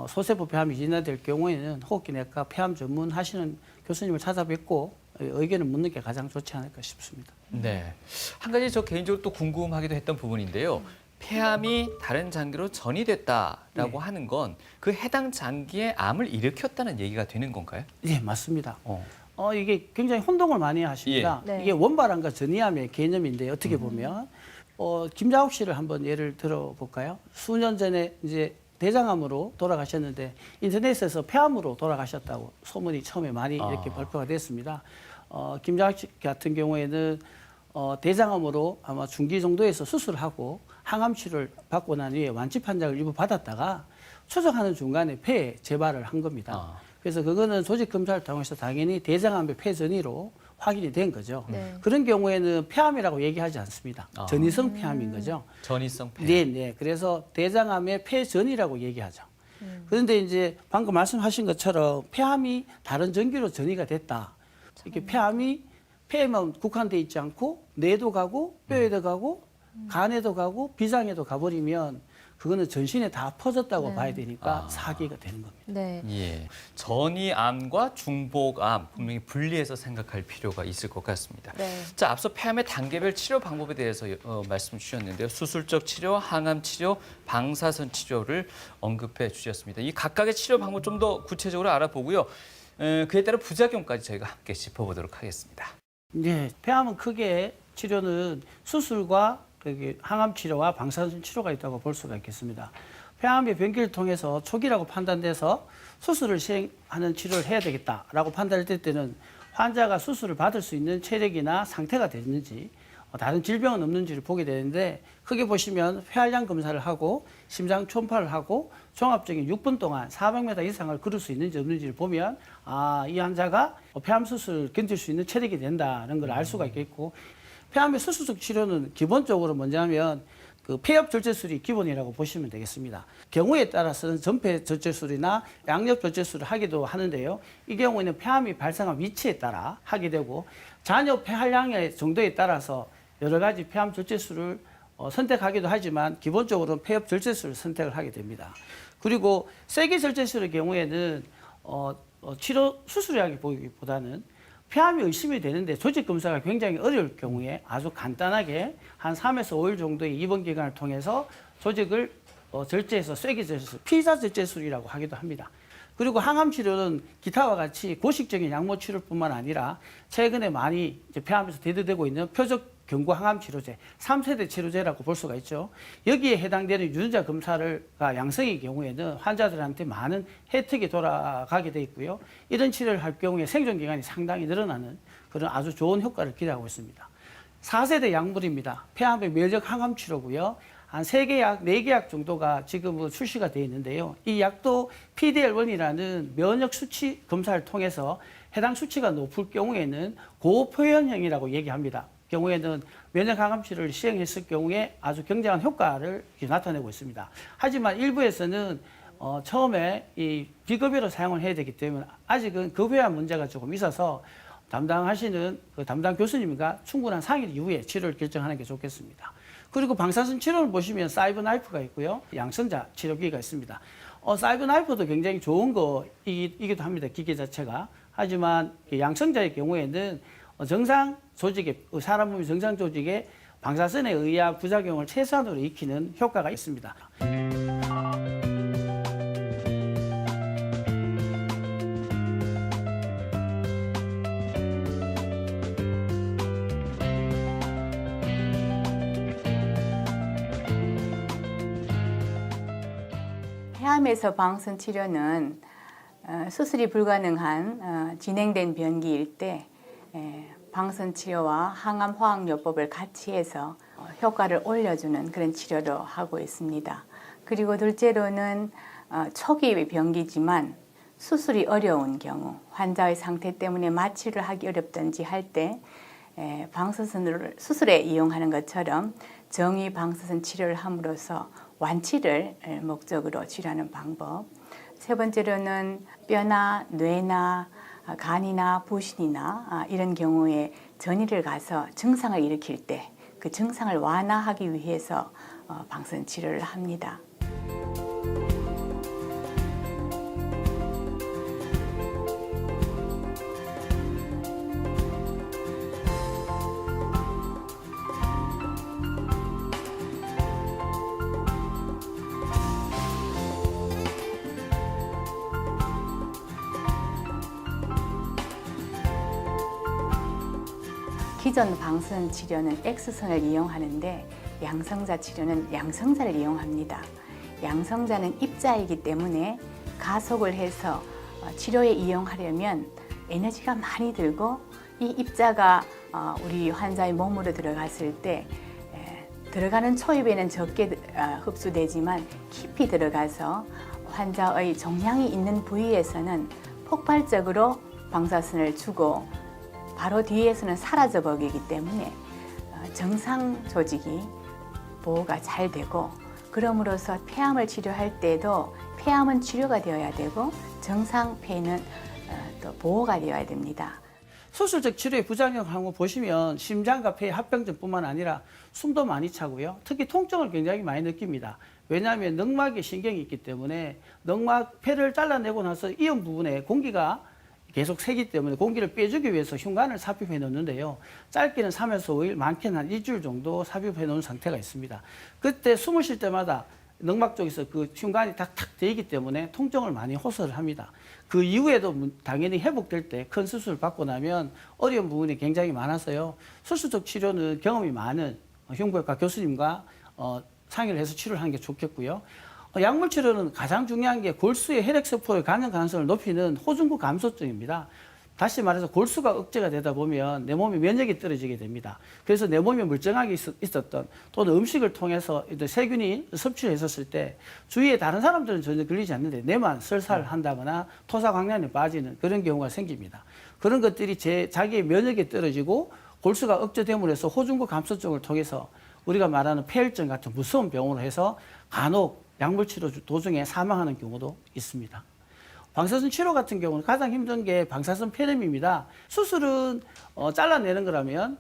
소세포 폐암이 진단될 경우에는 호흡기내과 폐암 전문 하시는 교수님을 찾아뵙고 의견을 묻는 게 가장 좋지 않을까 싶습니다. 네. 한 가지 저 개인적으로 또 궁금하기도 했던 부분인데요. 폐암이 다른 장기로 전이됐다라고 하는 건 그 해당 장기에 암을 일으켰다는 얘기가 되는 건가요? 예, 맞습니다. 이게 굉장히 혼동을 많이 하십니다. 예. 네. 이게 원발암과 전이암의 개념인데 어떻게 보면 김자옥 씨를 한번 예를 들어볼까요? 수년 전에 이제 대장암으로 돌아가셨는데 인터넷에서 폐암으로 돌아가셨다고 소문이 처음에 많이 이렇게 발표가 됐습니다. 김자옥 씨 같은 경우에는 대장암으로 아마 중기 정도에서 수술하고 항암 치료를 받고 난 후에 완치 판정을 일부 받았다가 추적하는 중간에 폐에 재발을 한 겁니다. 그래서 그거는 조직 검사를 통해서 당연히 대장암의 폐전이로 확인이 된 거죠. 네. 그런 경우에는 폐암이라고 얘기하지 않습니다. 전이성 폐암인 거죠. 전이성 폐암. 네, 네. 그래서 대장암의 폐전이라고 얘기하죠. 그런데 이제 방금 말씀하신 것처럼 폐암이 다른 전기로 전이가 됐다. 이렇게 폐암이 폐에만 국한돼 있지 않고 뇌도 가고 뼈에도 가고 간에도 가고 비장에도 가버리면 그거는 전신에 다 퍼졌다고 봐야 되니까 사기가 되는 겁니다. 네. 예. 전이암과 중복암 분명히 분리해서 생각할 필요가 있을 것 같습니다. 네. 자, 앞서 폐암의 단계별 치료 방법에 대해서 말씀 주셨는데요. 수술적 치료, 항암 치료, 방사선 치료를 언급해 주셨습니다. 이 각각의 치료 방법 좀 더 구체적으로 알아보고요. 그에 따른 부작용까지 저희가 함께 짚어보도록 하겠습니다. 네, 폐암은 크게 치료는 수술과 항암 치료와 방사선 치료가 있다고 볼 수가 있겠습니다. 폐암의 병기를 통해서 초기라고 판단돼서 수술을 시행하는 치료를 해야 되겠다라고 판단될 때는 환자가 수술을 받을 수 있는 체력이나 상태가 됐는지 다른 질병은 없는지를 보게 되는데 크게 보시면 폐활량 검사를 하고 심장 초음파를 하고 종합적인 6분 동안 400m 이상을 걸을 수 있는지 없는지를 보면 이 환자가 폐암 수술을 견딜 수 있는 체력이 된다는 걸 알 수가 있겠고 폐암의 수술적 치료는 기본적으로 뭐냐면 그 폐엽 절제술이 기본이라고 보시면 되겠습니다. 경우에 따라서는 전폐 절제술이나 양옆 절제술을 하기도 하는데요. 이 경우에는 폐암이 발생한 위치에 따라 하게 되고 잔여 폐활량의 정도에 따라서 여러 가지 폐암 절제술을 선택하기도 하지만 기본적으로는 폐엽 절제술을 선택을 하게 됩니다. 그리고 세기 절제술의 경우에는 치료 수술이라기보다는 폐암이 의심이 되는데 조직 검사가 굉장히 어려울 경우에 아주 간단하게 한 3에서 5일 정도의 입원 기간을 통해서 조직을 절제해서 쐐기 절제, 피자 절제술이라고 하기도 합니다. 그리고 항암 치료는 기타와 같이 고식적인 약물 치료뿐만 아니라 최근에 많이 이제 폐암에서 대두되고 있는 표적 경구 항암 치료제, 3세대 치료제라고 볼 수가 있죠. 여기에 해당되는 유전자 검사가 양성의 경우에는 환자들한테 많은 혜택이 돌아가게 돼 있고요. 이런 치료를 할 경우에 생존 기간이 상당히 늘어나는 그런 아주 좋은 효과를 기대하고 있습니다. 4세대 약물입니다. 폐암의 면역 항암 치료고요. 한 3개 약, 4개 약 정도가 지금 출시가 되어 있는데요. 이 약도 PD-L1이라는 면역 수치 검사를 통해서 해당 수치가 높을 경우에는 고표현형이라고 얘기합니다. 경우에는 면역 항암 치료를 시행했을 경우에 아주 굉장한 효과를 나타내고 있습니다. 하지만 일부에서는 처음에 이 비급여로 사용을 해야 되기 때문에 아직은 급여화 문제가 조금 있어서 담당하시는 그 담당 교수님과 충분한 상의 이후에 치료를 결정하는 게 좋겠습니다. 그리고 방사선 치료를 보시면 사이버나이프가 있고요. 양성자 치료기가 있습니다. 사이버나이프도 굉장히 좋은 거이기도 합니다. 기계 자체가. 하지만 양성자의 경우에는 정상 조직에, 사람 몸의 정상 조직에 방사선에 의한 부작용을 최소한으로 익히는 효과가 있습니다. 폐암에서 방사선 치료는 수술이 불가능한 진행된 병기일 때 방사선 치료와 항암 화학요법을 같이 해서 효과를 올려주는 그런 치료를 하고 있습니다. 그리고 둘째로는 초기 병기지만 수술이 어려운 경우, 환자의 상태 때문에 마취를 하기 어렵든지 할 때 방사선을 수술에 이용하는 것처럼 정위 방사선 치료를 함으로써 완치를 목적으로 치료하는 방법. 세 번째로는 뼈나 뇌나 간이나 부신이나 이런 경우에 전이를 가서 증상을 일으킬 때 그 증상을 완화하기 위해서 방사선 치료를 합니다. 기존 방사선 치료는 X선을 이용하는데 양성자 치료는 양성자를 이용합니다. 양성자는 입자이기 때문에 가속을 해서 치료에 이용하려면 에너지가 많이 들고 이 입자가 우리 환자의 몸으로 들어갔을 때 들어가는 초입에는 적게 흡수되지만 깊이 들어가서 환자의 종양이 있는 부위에서는 폭발적으로 방사선을 주고 바로 뒤에서는 사라져 버리기 때문에 정상 조직이 보호가 잘 되고 그럼으로써 폐암을 치료할 때도 폐암은 치료가 되어야 되고 정상 폐는 또 보호가 되어야 됩니다. 수술적 치료의 부작용을 한번 보시면 심장과 폐 합병증뿐만 아니라 숨도 많이 차고요. 특히 통증을 굉장히 많이 느낍니다. 왜냐하면 늑막에 신경이 있기 때문에 늑막 폐를 잘라내고 나서 이온 부분에 공기가 계속 새기 때문에 공기를 빼주기 위해서 흉관을 삽입해 놓는데요. 짧게는 3에서 5일, 많게는 한 일주일 정도 삽입해 놓은 상태가 있습니다. 그때 숨을 쉴 때마다 늑막 쪽에서 그 흉관이 탁탁 대이기 때문에 통증을 많이 호소를 합니다. 그 이후에도 당연히 회복될 때 큰 수술을 받고 나면 어려운 부분이 굉장히 많아서요. 수술적 치료는 경험이 많은 흉부외과 교수님과 상의를 해서 치료를 하는 게 좋겠고요. 약물 치료는 가장 중요한 게 골수의 혈액세포의 감염 가능성을 높이는 호중구 감소증입니다. 다시 말해서 골수가 억제가 되다 보면 내 몸의 면역이 떨어지게 됩니다. 그래서 내 몸에 멀쩡하게 있었던 또는 음식을 통해서 세균이 섭취를 했었을 때 주위에 다른 사람들은 전혀 걸리지 않는데 내만 설사를 한다거나 토사광란에 빠지는 그런 경우가 생깁니다. 그런 것들이 자기의 면역이 떨어지고 골수가 억제됨으로 해서 호중구 감소증을 통해서 우리가 말하는 폐혈증 같은 무서운 병으로 해서 간혹 약물 치료 도중에 사망하는 경우도 있습니다. 방사선 치료 같은 경우는 가장 힘든 게 방사선 폐렴입니다. 수술은 잘라내는 거라면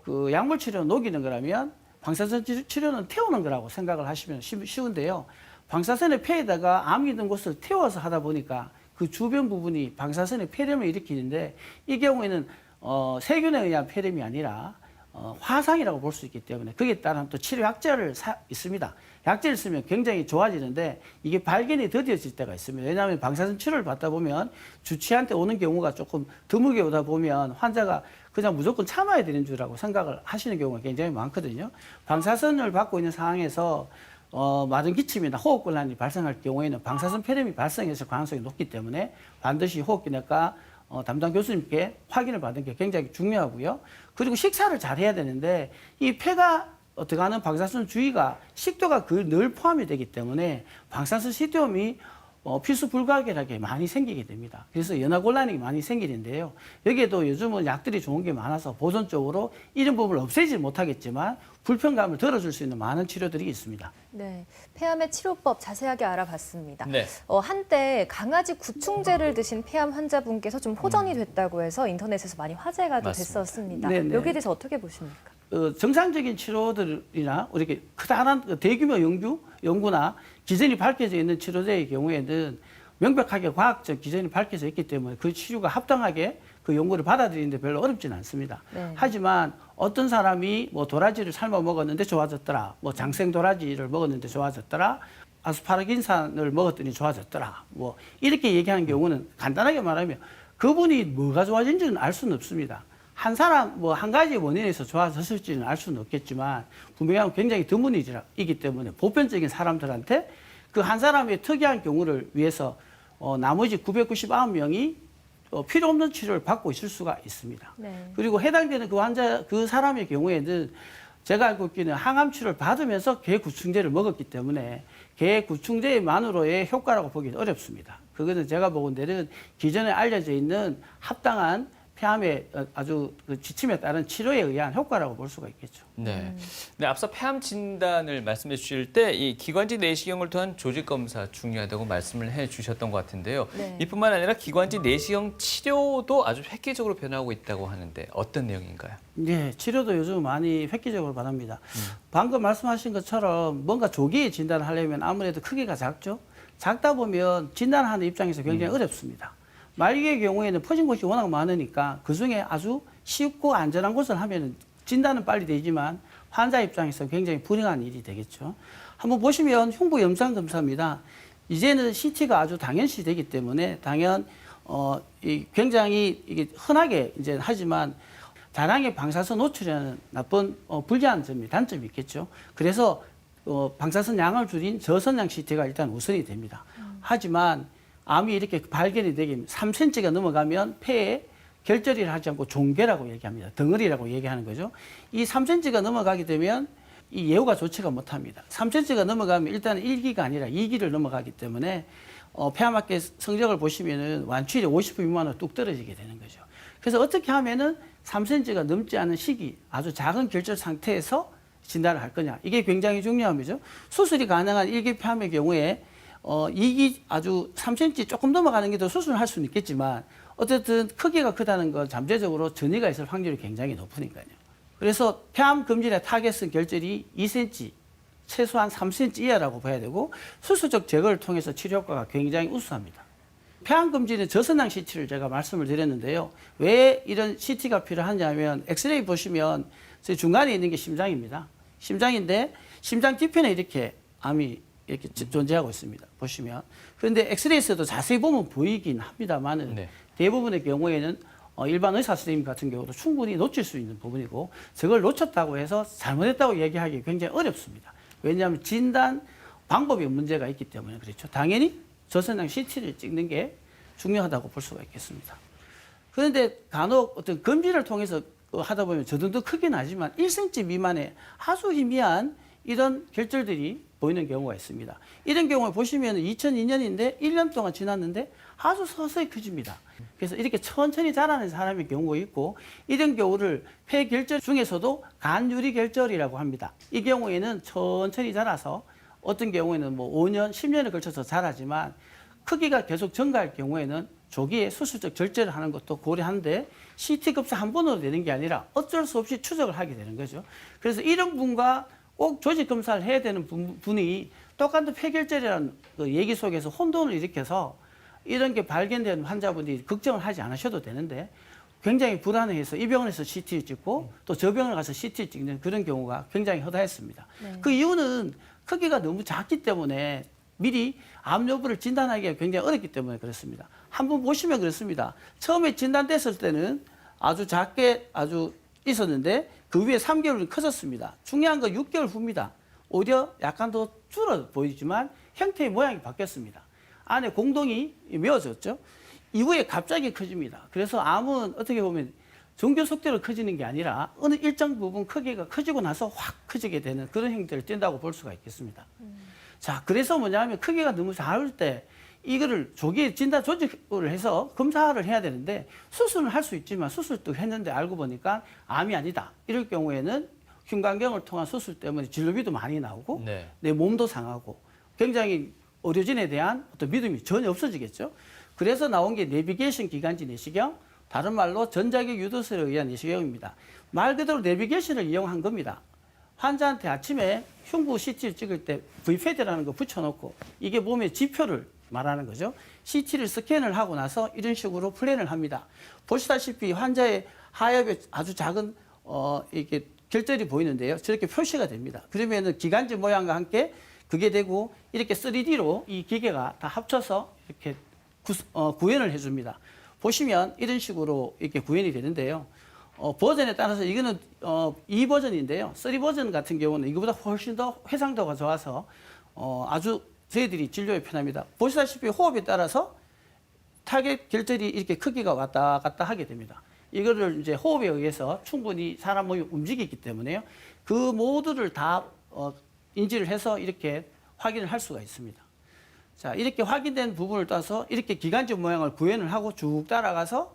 그 약물 치료는 녹이는 거라면 방사선 치료는 태우는 거라고 생각을 하시면 쉬운데요. 방사선의 폐에다가 암이 있는 곳을 태워서 하다 보니까 그 주변 부분이 방사선의 폐렴을 일으키는데 이 경우에는 세균에 의한 폐렴이 아니라 화상이라고 볼 수 있기 때문에 거기에 따른 또 치료 약제를 있습니다. 약제를 쓰면 굉장히 좋아지는데 이게 발견이 더뎌질 때가 있습니다. 왜냐하면 방사선 치료를 받다 보면 주치의한테 오는 경우가 조금 드물게 오다 보면 환자가 그냥 무조건 참아야 되는 줄알고 생각을 하시는 경우가 굉장히 많거든요. 방사선을 받고 있는 상황에서 마른 기침이나 호흡곤란이 발생할 경우에는 방사선 폐렴이 발생했을 가능성이 높기 때문에 반드시 호흡기내과 담당 교수님께 확인을 받는 게 굉장히 중요하고요. 그리고 식사를 잘 해야 되는데 이 폐가 들어가는 방사선 주위가 식도가 늘 포함이 되기 때문에 방사선 식도염이 필수 불가결하게 많이 생기게 됩니다. 그래서 연화곤란이 많이 생기는데요. 여기에도 요즘은 약들이 좋은 게 많아서 보존적으로 이런 부분을 없애지 못하겠지만 불편감을 덜어줄 수 있는 많은 치료들이 있습니다. 네, 폐암의 치료법 자세하게 알아봤습니다. 네. 한때 강아지 구충제를 드신 폐암 환자분께서 좀 호전이 됐다고 해서 인터넷에서 많이 화제가 맞습니다. 됐었습니다. 네네. 여기에 대해서 어떻게 보십니까? 정상적인 치료들이나 이렇게 크다란 대규모 연구나 기전이 밝혀져 있는 치료제의 경우에는 명백하게 과학적 기전이 밝혀져 있기 때문에 그 치료가 합당하게 그 연구를 받아들이는데 별로 어렵지는 않습니다. 네. 하지만 어떤 사람이 뭐 도라지를 삶아 먹었는데 좋아졌더라, 뭐 장생 도라지를 먹었는데 좋아졌더라, 아스파라긴산을 먹었더니 좋아졌더라, 뭐 이렇게 얘기하는 경우는 간단하게 말하면 그분이 뭐가 좋아진지는 알 수는 없습니다. 한 사람 뭐 한 가지 원인에서 좋아졌을지는 알 수는 없겠지만 분명히 굉장히 드문 이기 때문에 보편적인 사람들한테 그 한 사람의 특이한 경우를 위해서 나머지 999명이 필요 없는 치료를 받고 있을 수가 있습니다. 네. 그리고 해당되는 그 사람의 경우에는 제가 알고 있기는 항암 치료를 받으면서 개 구충제를 먹었기 때문에 개 구충제만으로의 효과라고 보기는 어렵습니다. 그거는 제가 보건대는 기존에 알려져 있는 합당한 폐암의 아주 지침에 따른 치료에 의한 효과라고 볼 수가 있겠죠. 네. 네, 앞서 폐암 진단을 말씀해 주실 때 이 기관지 내시경을 통한 조직 검사 중요하다고 말씀을 해 주셨던 것 같은데요. 네. 이뿐만 아니라 기관지 내시경 치료도 아주 획기적으로 변하고 있다고 하는데 어떤 내용인가요? 네, 치료도 요즘 많이 획기적으로 받습니다. 방금 말씀하신 것처럼 뭔가 조기에 진단을 하려면 아무래도 크기가 작죠. 작다 보면 진단하는 입장에서 굉장히 어렵습니다. 말기의 경우에는 퍼진 곳이 워낙 많으니까 그중에 아주 쉽고 안전한 곳을 하면 진단은 빨리 되지만 환자 입장에서 굉장히 불행한 일이 되겠죠. 한번 보시면 흉부 염산 검사입니다. 이제는 CT가 아주 당연시 되기 때문에 굉장히 이게 흔하게 이제 하지만 다량의 방사선 노출에는 나쁜 불리한 단점이 있겠죠. 그래서 방사선 양을 줄인 저선양 CT가 일단 우선이 됩니다. 하지만 암이 이렇게 발견이 되면 3cm가 넘어가면 폐에 결절을 하지 않고 종괴라고 얘기합니다. 덩어리라고 얘기하는 거죠. 이 3cm가 넘어가게 되면 이 예후가 좋지가 못합니다. 3cm가 넘어가면 일단 1기가 아니라 2기를 넘어가기 때문에 폐암학계 성적을 보시면은 완치율이 50% 미만으로 뚝 떨어지게 되는 거죠. 그래서 어떻게 하면은 3cm가 넘지 않은 시기, 아주 작은 결절 상태에서 진단을 할 거냐. 이게 굉장히 중요한 거죠. 수술이 가능한 1기 폐암의 경우에 2기 아주 3cm 조금 넘어가는 게 더 수술을 할 수는 있겠지만 어쨌든 크기가 크다는 건 잠재적으로 전이가 있을 확률이 굉장히 높으니까요. 그래서 폐암 금질의 타겟은 결절이 2cm, 최소한 3cm 이하라고 봐야 되고 수술적 제거를 통해서 치료 효과가 굉장히 우수합니다. 폐암 금질은 저선양 CT를 제가 말씀을 드렸는데요. 왜 이런 CT가 필요하냐면 엑스레이 보시면 중간에 있는 게 심장입니다. 심장인데 심장 뒤편에 이렇게 암이 이렇게 존재하고 있습니다. 보시면. 그런데 엑스레이에서도 자세히 보면 보이긴 합니다만은 네. 대부분의 경우에는 일반 의사 선생님 같은 경우도 충분히 놓칠 수 있는 부분이고 저걸 놓쳤다고 해서 잘못했다고 얘기하기 굉장히 어렵습니다. 왜냐하면 진단 방법에 문제가 있기 때문에 그렇죠. 당연히 저선양 CT를 찍는 게 중요하다고 볼 수가 있겠습니다. 그런데 간혹 어떤 검진을 통해서 하다 보면 저 정도 크긴 하지만 1cm 미만의 아주 희미한 이런 결절들이 보이는 경우가 있습니다. 이런 경우에 보시면 2002년인데 1년 동안 지났는데 아주 서서히 커집니다. 그래서 이렇게 천천히 자라는 사람의 경우가 있고 이런 경우를 폐결절 중에서도 간유리결절이라고 합니다. 이 경우에는 천천히 자라서 어떤 경우에는 뭐 5년, 10년에 걸쳐서 자라지만 크기가 계속 증가할 경우에는 조기에 수술적 절제를 하는 것도 고려하는데 CT 검사 한 번으로 되는 게 아니라 어쩔 수 없이 추적을 하게 되는 거죠. 그래서 이런 분과 꼭 조직 검사를 해야 되는 분이 똑같은 폐결절이라는 그 얘기 속에서 혼돈을 일으켜서 이런 게 발견된 환자분이 걱정을 하지 않으셔도 되는데 굉장히 불안해해서 이 병원에서 CT를 찍고 또 저 병원에 가서 CT를 찍는 그런 경우가 굉장히 허다했습니다. 그 이유는 크기가 너무 작기 때문에 미리 암 여부를 진단하기가 굉장히 어렵기 때문에 그렇습니다. 한번 보시면 그렇습니다. 처음에 진단됐을 때는 아주 작게 아주 있었는데 그 위에 3개월은 커졌습니다. 중요한 건 6개월 후입니다. 오히려 약간 더 줄어 보이지만 형태의 모양이 바뀌었습니다. 안에 공동이 메워졌죠. 이후에 갑자기 커집니다. 그래서 암은 어떻게 보면 정교 속도로 커지는 게 아니라 어느 일정 부분 크기가 커지고 나서 확 커지게 되는 그런 형태를 띈다고 볼 수가 있겠습니다. 자, 그래서 뭐냐면 크기가 너무 작을 때 이거를 조기 진단 조직을 해서 검사를 해야 되는데 수술은 할 수 있지만 수술도 했는데 알고 보니까 암이 아니다. 이럴 경우에는 흉곽경을 통한 수술 때문에 진료비도 많이 나오고 네. 내 몸도 상하고 굉장히 의료진에 대한 어떤 믿음이 전혀 없어지겠죠. 그래서 나온 게 내비게이션 기관지 내시경, 다른 말로 전자기 유도술에 의한 내시경입니다. 말 그대로 내비게이션을 이용한 겁니다. 환자한테 아침에 흉부 CT를 찍을 때 V패드라는 거 붙여놓고 이게 몸의 지표를 말하는 거죠. CT를 스캔을 하고 나서 이런 식으로 플랜을 합니다. 보시다시피 환자의 하엽에 아주 작은 이렇게 결절이 보이는데요. 저렇게 표시가 됩니다. 그러면은 기관지 모양과 함께 그게 되고 이렇게 3D로 이 기계가 다 합쳐서 이렇게 구현을 해줍니다. 보시면 이런 식으로 이렇게 구현이 되는데요. 버전에 따라서 이거는 2버전인데요. 3버전 같은 경우는 이거보다 훨씬 더 해상도가 좋아서 아주 저희들이 진료에 편합니다. 보시다시피 호흡에 따라서 타겟 결절이 이렇게 크기가 왔다 갔다 하게 됩니다. 이거를 이제 호흡에 의해서 충분히 사람 몸이 움직이기 때문에요. 그 모두를 다 인지를 해서 이렇게 확인을 할 수가 있습니다. 자, 이렇게 확인된 부분을 따서 이렇게 기관지 모양을 구현을 하고 쭉 따라가서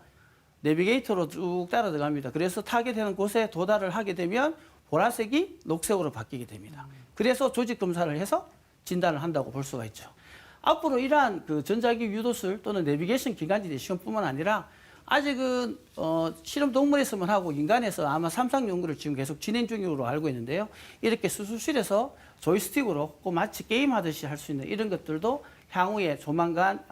내비게이터로 쭉 따라 들어갑니다. 그래서 타겟되는 곳에 도달을 하게 되면 보라색이 녹색으로 바뀌게 됩니다. 그래서 조직 검사를 해서 진단을 한다고 볼 수가 있죠. 앞으로 이러한 그 전자기 유도술 또는 내비게이션 기관지 내시경뿐만 아니라 아직은 실험 동물에서만 하고 인간에서 아마 삼상 연구를 지금 계속 진행 중으로 알고 있는데요. 이렇게 수술실에서 조이스틱으로 꼭 마치 게임하듯이 할 수 있는 이런 것들도 향후에 조만간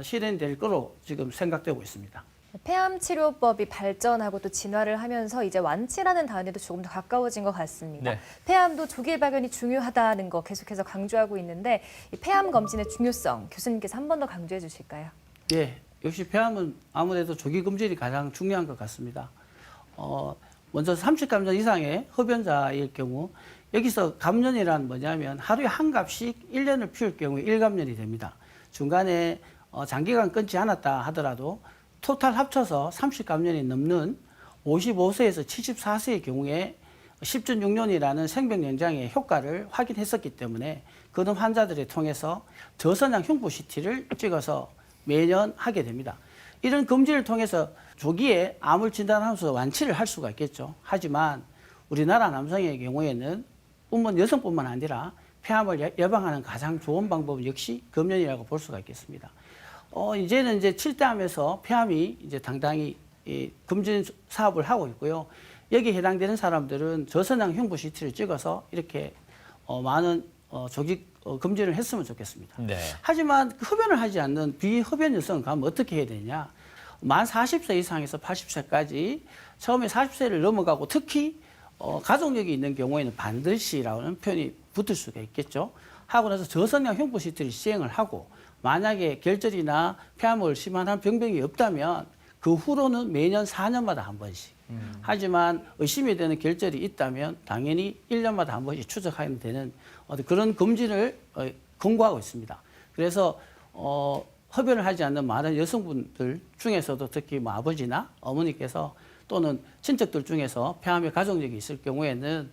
실현될 거로 지금 생각되고 있습니다. 폐암 치료법이 발전하고 또 진화를 하면서 이제 완치라는 단계도 조금 더 가까워진 것 같습니다. 네. 폐암도 조기 발견이 중요하다는 거 계속해서 강조하고 있는데 이 폐암 검진의 중요성 교수님께서 한 번 더 강조해 주실까요? 네, 역시 폐암은 아무래도 조기 검진이 가장 중요한 것 같습니다. 먼저 30감년 이상의 흡연자일 경우 여기서 감년이란 뭐냐면 하루에 한 갑씩 1년을 피울 경우에 1감년이 됩니다. 중간에 장기간 끊지 않았다 하더라도 토탈 합쳐서 30감년이 넘는 55세에서 74세의 경우에 10전 6년이라는 생명 연장의 효과를 확인했었기 때문에 그런 환자들을 통해서 저선양 흉부 CT를 찍어서 매년 하게 됩니다. 이런 검진을 통해서 조기에 암을 진단하면서 완치를 할 수가 있겠죠. 하지만 우리나라 남성의 경우에는 여성뿐만 아니라 폐암을 예방하는 가장 좋은 방법은 역시 금연이라고 볼 수가 있겠습니다. 이제는 이제 7대암에서 폐암이 이제 당당히 검진 사업을 하고 있고요. 여기에 해당되는 사람들은 저선양 흉부 CT를 찍어서 이렇게 많은 조기 검진을 했으면 좋겠습니다. 네. 하지만 흡연을 하지 않는 비흡연 여성은 가면 어떻게 해야 되냐? 만 40세 이상에서 80세까지 처음에 40세를 넘어가고 특히 가족력이 있는 경우에는 반드시라는 표현이 붙을 수가 있겠죠. 하고 나서 저선양 흉부 CT를 시행을 하고 만약에 결절이나 폐암을 심한 병병이 없다면 그 후로는 매년 4년마다 한 번씩. 하지만 의심이 되는 결절이 있다면 당연히 1년마다 한 번씩 추적하게 되는 그런 검진을 권고하고 있습니다. 그래서 흡연을 하지 않는 많은 여성분들 중에서도 특히 뭐 아버지나 어머니께서 또는 친척들 중에서 폐암의 가족력이 있을 경우에는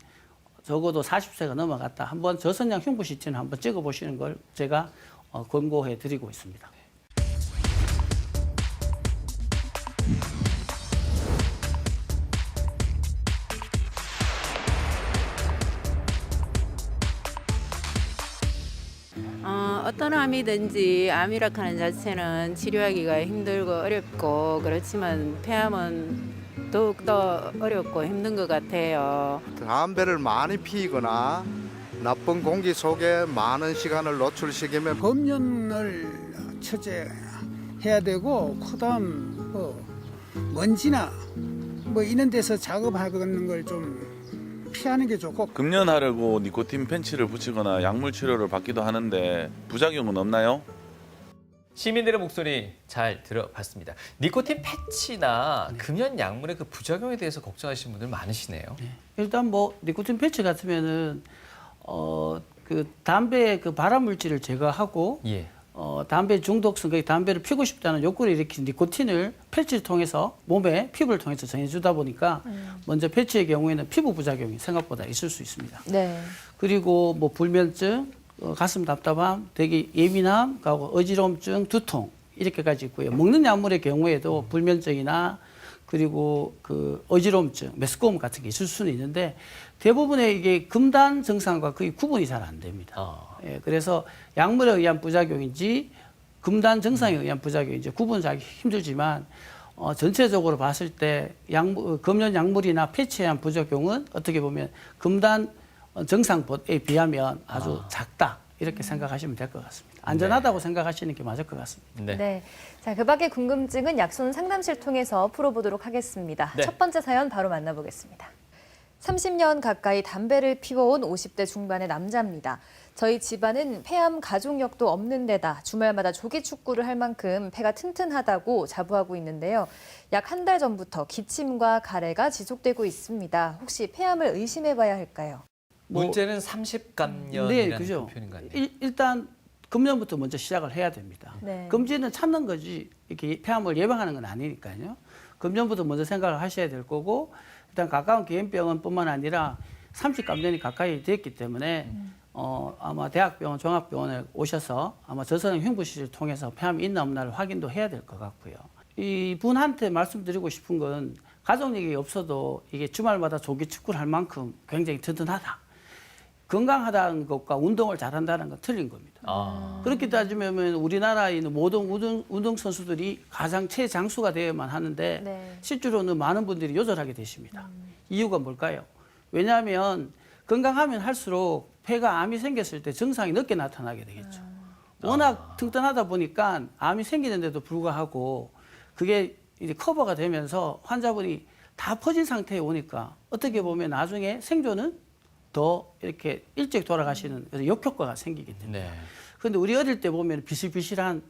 적어도 40세가 넘어갔다 한번 저선양 흉부 CT는 한번 찍어보시는 걸 제가 권고해 드리고 있습니다. 어떤 암이든지 암이라고 하는 자체는 치료하기가 힘들고 어렵고 그렇지만 폐암은 더욱더 어렵고 힘든 것 같아요. 담배를 많이 피거나 나쁜 공기 속에 많은 시간을 노출시키면 검연을 첫째 해야 되고 그다음 먼지나 뭐 이런 데서 작업하는 걸 좀 피하는 게 좋고. 금연하려고 니코틴 팬치를 붙이거나 약물 치료를 받기도 하는데 부작용은 없나요? 시민들의 목소리 잘 들어봤습니다. 니코틴 패치나 금연 약물의 그 부작용에 대해서 걱정하시는 분들 많으시네요. 일단 뭐 니코틴 패치 같으면은 그 담배의 그 발암 물질을 제거하고 예. 담배 중독성, 그 담배를 피우고 싶다는 욕구를 일으킨 니코틴을 패치를 통해서 몸에 피부를 통해서 전해주다 보니까 먼저 패치의 경우에는 피부 부작용이 생각보다 있을 수 있습니다. 네. 그리고 뭐 불면증, 가슴 답답함, 되게 예민함, 어지러움증, 두통 이렇게까지 있고요. 먹는 약물의 경우에도 불면증이나 그리고 그 어지러움증, 메스꺼움 같은 게 있을 수는 있는데 대부분의 이게 금단 증상과 거의 구분이 잘 안 됩니다. 예, 그래서 약물에 의한 부작용인지 금단 증상에 의한 부작용인지 구분하기 힘들지만 전체적으로 봤을 때 금연 약물이나 패치에 의한 부작용은 어떻게 보면 금단 증상에 비하면 아주 작다 이렇게 생각하시면 될 것 같습니다. 안전하다고 생각하시는 게 맞을 것 같습니다. 네. 네. 자, 그 밖의 궁금증은 약손 상담실 통해서 풀어보도록 하겠습니다. 네. 첫 번째 사연 바로 만나보겠습니다. 30년 가까이 담배를 피워온 50대 중반의 남자입니다. 저희 집안은 폐암 가족력도 없는 데다 주말마다 조기 축구를 할 만큼 폐가 튼튼하다고 자부하고 있는데요. 약 한 달 전부터 기침과 가래가 지속되고 있습니다. 혹시 폐암을 의심해봐야 할까요? 문제는 30감염이라는 네, 그죠. 표현인 것 같네요. 일단 금연부터 먼저 시작을 해야 됩니다. 네. 금지는 찾는 거지 이렇게 폐암을 예방하는 건 아니니까요. 금연부터 먼저 생각을 하셔야 될 거고 일단 가까운 기행병원뿐만 아니라 30감염이 가까이 됐기 때문에 아마 대학병원, 종합병원에 오셔서 아마 저소형 흉부시술을 통해서 폐암이 있나 없나를 확인도 해야 될 것 같고요. 이 분한테 말씀드리고 싶은 건 가족력이 없어도 이게 주말마다 조기 축구를 할 만큼 굉장히 튼튼하다. 건강하다는 것과 운동을 잘한다는 건 틀린 겁니다. 그렇게 따지면 우리나라에 있는 모든 운동선수들이 가장 최장수가 되어야만 하는데 네. 실제로는 많은 분들이 요절하게 되십니다. 이유가 뭘까요? 왜냐하면 건강하면 할수록 폐가 암이 생겼을 때 증상이 늦게 나타나게 되겠죠. 워낙 튼튼하다 보니까 암이 생기는데도 불구하고 그게 이제 커버가 되면서 환자분이 다 퍼진 상태에 오니까 어떻게 보면 나중에 생존은 더 이렇게 일찍 돌아가시는 그래서 역효과가 생기게 됩니다. 네. 그런데 우리 어릴 때 보면 비실비실한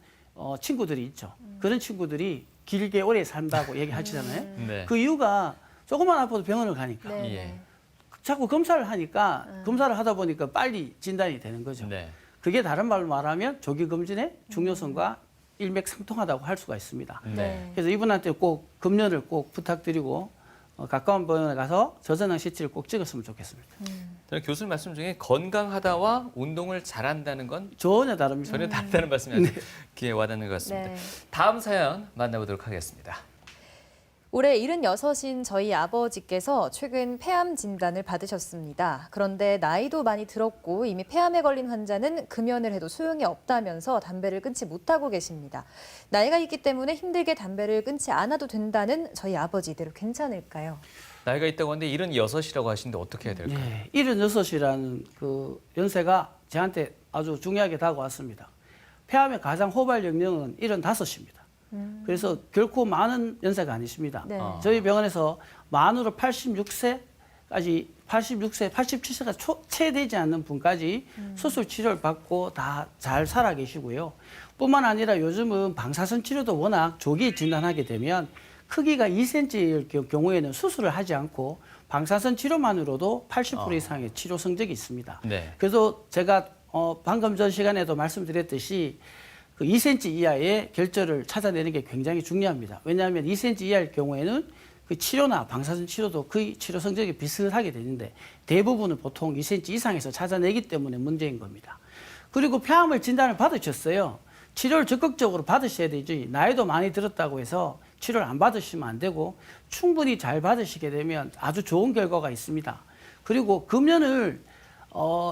친구들이 있죠. 그런 친구들이 길게 오래 산다고 얘기하시잖아요. 네. 그 이유가 조금만 아파도 병원을 가니까. 네. 예. 자꾸 검사를 하니까 검사를 하다 보니까 빨리 진단이 되는 거죠. 네. 그게 다른 말로 말하면 조기 검진의 중요성과 일맥상통하다고 할 수가 있습니다. 네. 그래서 이분한테 꼭 금연을 꼭 부탁드리고 가까운 병원에 가서 저전형 CT를 꼭 찍었으면 좋겠습니다. 저는 교수님 말씀 중에 건강하다와 운동을 잘한다는 건 전혀 다릅니다. 전혀 다르다는 말씀이 아주 귀에 와닿는 것 같습니다. 네. 다음 사연 만나보도록 하겠습니다. 올해 76인 저희 아버지께서 최근 폐암 진단을 받으셨습니다. 그런데 나이도 많이 들었고 이미 폐암에 걸린 환자는 금연을 해도 소용이 없다면서 담배를 끊지 못하고 계십니다. 나이가 있기 때문에 힘들게 담배를 끊지 않아도 된다는 저희 아버지 이대로 괜찮을까요? 나이가 있다고 하는데 76이라고 하시는데 어떻게 해야 될까요? 네, 76이라는 그 연세가 저한테 아주 중요하게 다가왔습니다. 폐암의 가장 호발 연령은 75입니다. 그래서 결코 많은 연세가 아니십니다. 네. 저희 병원에서 만으로 86세, 87세가 채 되지 않는 분까지 수술 치료를 받고 다 잘 살아 계시고요. 뿐만 아니라 요즘은 방사선 치료도 워낙 조기 진단하게 되면 크기가 2cm일 경우에는 수술을 하지 않고 방사선 치료만으로도 80% 이상의 치료 성적이 있습니다. 네. 그래서 제가 방금 전 시간에도 말씀드렸듯이 그 2cm 이하의 결절을 찾아내는 게 굉장히 중요합니다. 왜냐하면 2cm 이하일 경우에는 그 치료나 방사선 치료도 거의 치료 성적이 비슷하게 되는데 대부분은 보통 2cm 이상에서 찾아내기 때문에 문제인 겁니다. 그리고 폐암을 진단을 받으셨어요. 치료를 적극적으로 받으셔야 되지 나이도 많이 들었다고 해서 치료를 안 받으시면 안 되고 충분히 잘 받으시게 되면 아주 좋은 결과가 있습니다. 그리고 금연을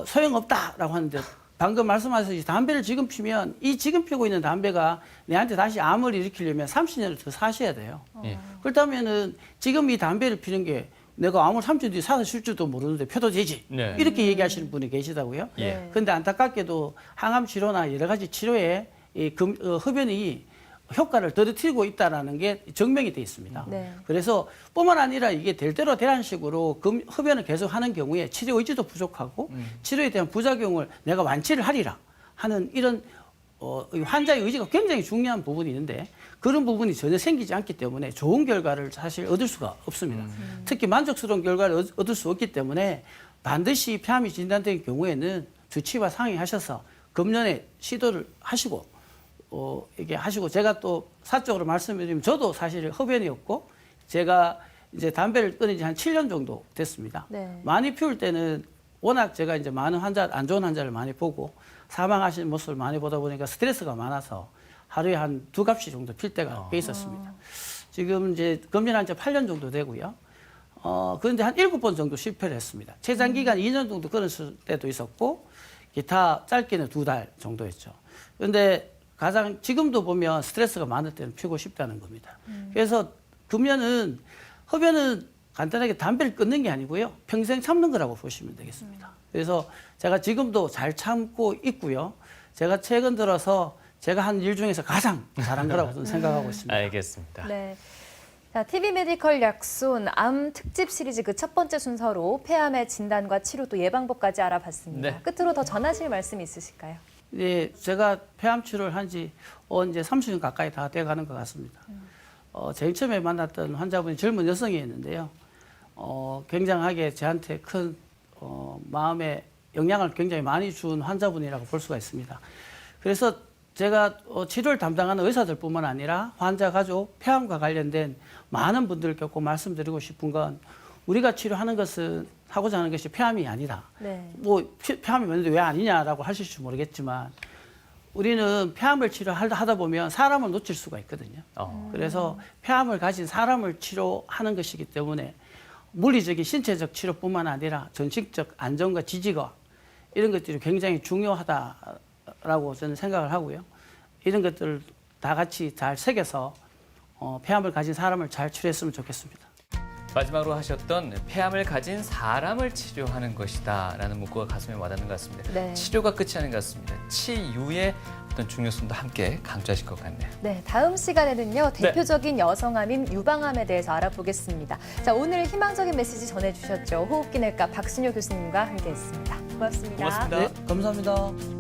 소용없다라고 하는데 방금 말씀하셨듯이 담배를 지금 피면 이 지금 피고 있는 담배가 내한테 다시 암을 일으키려면 30년을 더 사셔야 돼요. 예. 그렇다면은 지금 이 담배를 피는 게 내가 암을 3년 뒤에 살아 쉴 줄도 모르는데 펴도 되지. 네. 이렇게 얘기하시는 분이 계시다고요. 예. 그런데 안타깝게도 항암 치료나 여러 가지 치료에 이 흡연이 효과를 떨어뜨리고 있다는 게 증명이 돼 있습니다. 네. 그래서 뿐만 아니라 이게 될 대로 되라는 식으로 흡연을 계속하는 경우에 치료 의지도 부족하고 치료에 대한 부작용을 내가 완치를 하리라 하는 이런 환자의 의지가 굉장히 중요한 부분이 있는데 그런 부분이 전혀 생기지 않기 때문에 좋은 결과를 사실 얻을 수가 없습니다. 특히 만족스러운 결과를 얻을 수 없기 때문에 반드시 폐암이 진단된 경우에는 주치의와 상의하셔서 금년에 시도를 하시고 이게 하시고 제가 또 사적으로 말씀드리면 저도 사실 흡연이었고 제가 이제 담배를 끊은 지 한 7년 정도 됐습니다. 네. 많이 많이 피울 때는 워낙 제가 이제 많은 환자, 안 좋은 환자를 많이 보고 사망하시는 모습을 많이 보다 보니까 스트레스가 많아서 하루에 한 2갑씩 정도 필 때가 꽤 있었습니다. 지금 이제 금년한 지 8년 정도 되고요. 그런데 한 7번 정도 실패를 했습니다. 최장기간 2년 정도 끊었을 때도 있었고 기타 짧게는 2달 정도였죠. 그런데 가장 지금도 보면 스트레스가 많을 때는 피우고 싶다는 겁니다. 그래서 금년은 흡연은 간단하게 담배를 끊는 게 아니고요. 평생 참는 거라고 보시면 되겠습니다. 그래서 제가 지금도 잘 참고 있고요. 제가 최근 들어서 제가 한 일 중에서 가장 잘한 거라고 저는 생각하고 있습니다. 알겠습니다. 네. 자, TV 메디컬 약손 암 특집 시리즈 그 첫 번째 순서로 폐암의 진단과 치료 또 예방법까지 알아봤습니다. 네. 끝으로 더 전하실 말씀 있으실까요? 네, 제가 폐암 치료를 한 지 이제 30년 가까이 다 돼가는 것 같습니다. 제일 처음에 만났던 환자분이 젊은 여성이었는데요. 굉장하게 저한테 큰 마음에 영향을 굉장히 많이 준 환자분이라고 볼 수가 있습니다. 그래서 제가 치료를 담당하는 의사들뿐만 아니라 환자 가족, 폐암과 관련된 많은 분들께 꼭 말씀드리고 싶은 건 우리가 치료하는 것은 하고자 하는 것이 폐암이 아니다. 네. 뭐 폐암이 맞는데 왜 아니냐라고 하실지 모르겠지만 우리는 폐암을 치료하다 보면 사람을 놓칠 수가 있거든요. 그래서 폐암을 가진 사람을 치료하는 것이기 때문에 물리적인 신체적 치료뿐만 아니라 정신적 안정과 지지가 이런 것들이 굉장히 중요하다라고 저는 생각을 하고요. 이런 것들을 다 같이 잘 새겨서 폐암을 가진 사람을 잘 치료했으면 좋겠습니다. 마지막으로 하셨던 폐암을 가진 사람을 치료하는 것이다라는 문구가 가슴에 와닿는 것 같습니다. 네. 치료가 끝이 아닌 것 같습니다. 치유의 어떤 중요성도 함께 강조하실 것 같네요. 네, 다음 시간에는요. 대표적인 여성암인 유방암에 대해서 알아보겠습니다. 자, 오늘 희망적인 메시지 전해주셨죠. 호흡기내과 박순효 교수님과 함께했습니다. 고맙습니다. 고맙습니다. 네, 감사합니다.